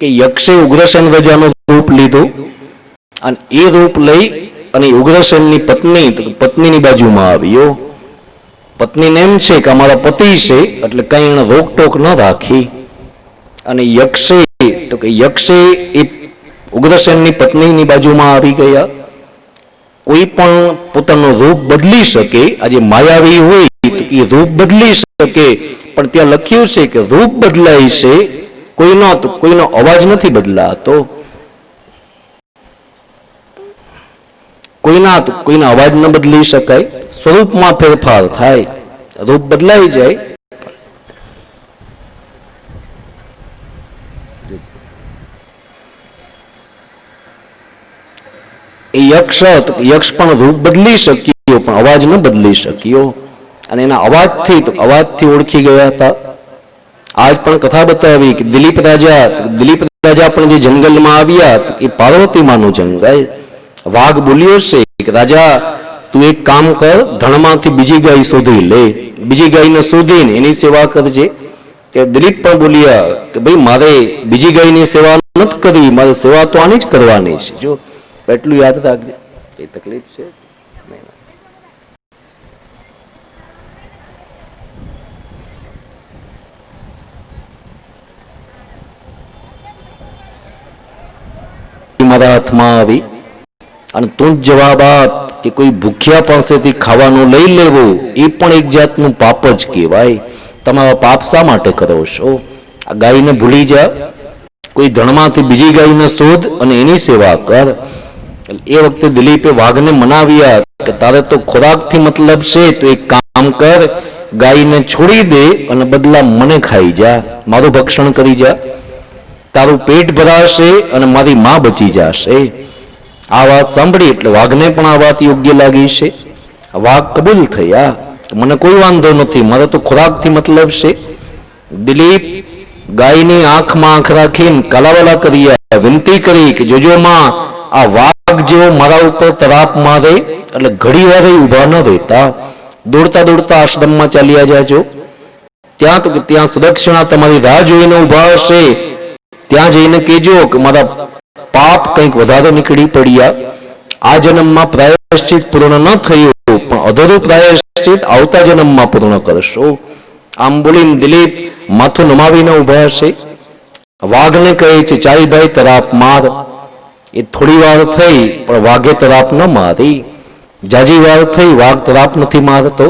કે યક્ષે ઉગ્રસેન રાજાનું રૂપ લીધું અને એ રૂપ લઈ અને ઉગ્રસેનની પત્નીની બાજુમાં આવ્યો. પત્નીને એમ છે કે અમારા પતિ છે એટલે કઈ એને રોકટોક ન રાખી. અને યક્ષે એ ઉગ્રસેનની પત્નીની બાજુમાં આવી ગયા. કોઈ પણ પોતાનું રૂપ બદલી શકે, આજે માયાવી હોય તો એ રૂપ બદલી શકે, પણ ત્યાં લખ્યું છે કે રૂપ બદલાય છે, કોઈનો અવાજ નથી બદલાતો. કોઈના અવાજ ન બદલી શકાય, સ્વરૂપમાં ફેરફાર થાય, રૂપ બદલાઈ જાય. એ યક્ષ પણ રૂપ બદલી શક્યો પણ અવાજ ન બદલી શક્યો અને એના અવાજથી ઓળખી ગયા હતા. આજ પણ કથા બતાવી કે દિલીપ રાજા પણ જે જંગલમાં આવ્યા એ પાર્વતીમાનું જંગલ. વાઘ બોલ્યો છે કે રાજા તું એક કામ કર, ધણમાંથી બીજી ગાય શોધી લે, બીજી ગાયને શોધીને એની સેવા કરજે. કે દિલીપ પણ બોલ્યા કે ભાઈ મારે બીજી ગાયની સેવા નથી કરવી, મારે સેવા તો આની જ કરવાની છે. જો એટલું યાદ રાખજે, એ તકલીફ છે. મારા હાથમાં આવી અને તું જ જવાબ આપ કે કોઈ ભૂખ્યા પાસેથી ખાવાનું લઈ લેવું એ પણ એક જાતનું પાપ જ કહેવાય. તમારા પાપ શા માટે કરો છો? આ ગાયને ભૂલી જા, કોઈ ધણમાંથી બીજી ગાયને શોધ અને એની સેવા કર. એ વખતે દિલીપે વાઘને મનાવ્યા કે તારે તો ખોરાકથી મતલબ છે, તો એક કામ કર, ગાયને છોડી દે અને બદલા મને ખાઈ જા, મારું ભક્ષણ કરી જા, તારું પેટ ભરાશે અને મારી માં બચી જશે. આ વાત સાંભળી એટલે વાઘને પણ આ વાત યોગ્ય લાગી છે. વાઘ કબૂલ થયા, મને કોઈ વાંધો નથી, મારે તો ખોરાકથી મતલબ છે. દિલીપ ગાયની આંખમાં આંખ રાખીને કાલાવાલા કર્યા, વિનંતી કરી કે જોજો માં આ વાઘ જેવો મારા ઉપર તરાપ મારે એટલે ઘડી વારે ઉભા ન રહેતા, દોડતા દોડતા આશ્રમમાં ચાલ્યા જાજો. ત્યાં સુદક્ષિણા તમારી રાહ જોઈને ઉભા હશે, ત્યાં જઈને કહેજો કે મારા પાપ કંઈક વધારે નીકળી પડ્યા, આ જન્મમાં પ્રાયશ્ચિત પૂર્ણ ન થયું પણ અધૂરું પ્રાયશ્ચિત આવતા જન્મમાં પૂર્ણ કરશો. આમ બોલીને દિલીપ માથું નમાવીને ઉભા હશે. વાઘને કહે છે ચાલી ભાઈ તરાપ માર. એ થોડી વાર થઈ પણ વાઘે તરાપ ન મારી. જાજી વાર થઈ વાઘ તરાપ નથી મારતો.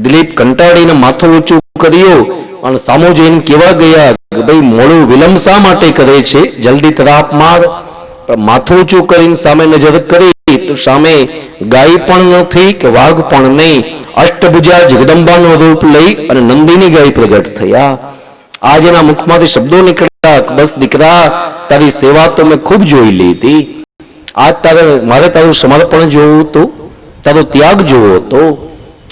દિલીપ કંટાળીને માથું ઊંચું કર્યું અને સામો જઈને કેવા ગયા કે ભાઈ મોડું વિલંબ શા માટે કરે છે, જલ્દી તરાપ માર. પણ માથું ઊંચું કરીને સામે નજર કરી તો સામે ગાય પણ નથી કે વાઘ પણ નહીં, અષ્ટભુજા જગદંબાનો રૂપ લઈ અને નંદીની ગાય પ્રગટ થયા. આજ એના મુખમાંથી શબ્દો નીકળ્યા, બસ દીકરા તારી સેવા તો મેં ખૂબ જોઈ લીધી, આજ મારે તારું સમર્પણ જોવું હતું, તારો ત્યાગ જોવો હતો.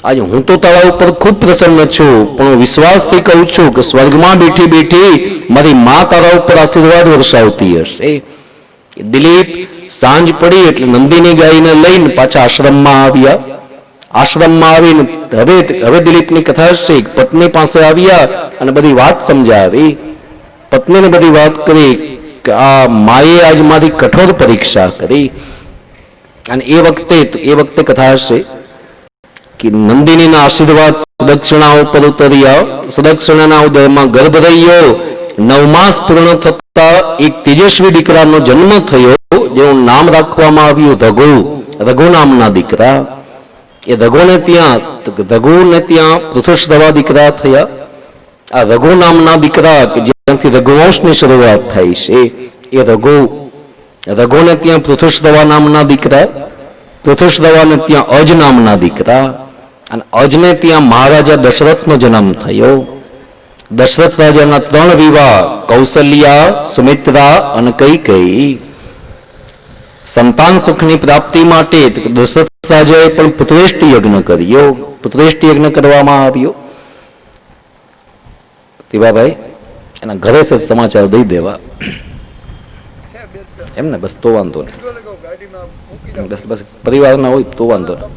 આજે હું તો તારા ઉપર ખૂબ પ્રસન્ન છું, પણ વિશ્વાસથી કહું છું કે સ્વર્ગમાં બેઠી બેઠી મારી માં તારા ઉપર આશીર્વાદ વરસાવતી હશે. દિલીપ સાંજ પડી એટલે નંદીની ગાયને લઈને પાછા આશ્રમમાં આવ્યા. આશ્રમમાં આવીને હવે દિલીપની કથા છે, પત્ની પાસે આવ્યા અને બધી વાત સમજાવી. પત્નીને બધી વાત કરી કે આ માએ આજ મારી કઠોર પરીક્ષા કરી. અને એ વખતે કથા છે કે નંદિનીના આશીર્વાદ સુદક્ષિણા ઉપર ઉતર્યા. સુદક્ષિણાના ઉદયમાં ગર્ભ રહ્યો. 9 માસ પૂર્ણ થતા એક તેજસ્વી દીકરાનો જન્મ થયો, જેનું નામ રાખવામાં આવ્યું રઘુ નામના દીકરા. એ રઘુને ત્યાં પૃથુશ્રવા દીકરા થયા. આ રઘુ નામના દીકરા કે જ્યાં ત્યાંથી રઘુવંશની શરૂઆત થાય છે. એ રઘુને ત્યાં પૃથુષદવા નામના દીકરા, પૃથુષદવાને ત્યાં અજ નામના દીકરા, અને અજને ત્યાં મહારાજા દશરથનો જન્મ થયો. દશરથ રાજાના 3 વિવાહ, કૌશલ્યા, સુમિત્રા અને કૈકેયી. સંતાન સુખની પ્રાપ્તિ માટે દશરથ રાજાએ પણ પુત્રેષ્ટિ યજ્ઞ કર્યો. પુત્રેષ્ટિ યજ્ઞ કરવામાં આવ્યો. દીવાભાઈ એના ઘરે જ સમાચાર દઈ દેવા એમને, બસ તો વાંધો નહીં. બસ પરિવારના હોય તો વાંધો નહીં.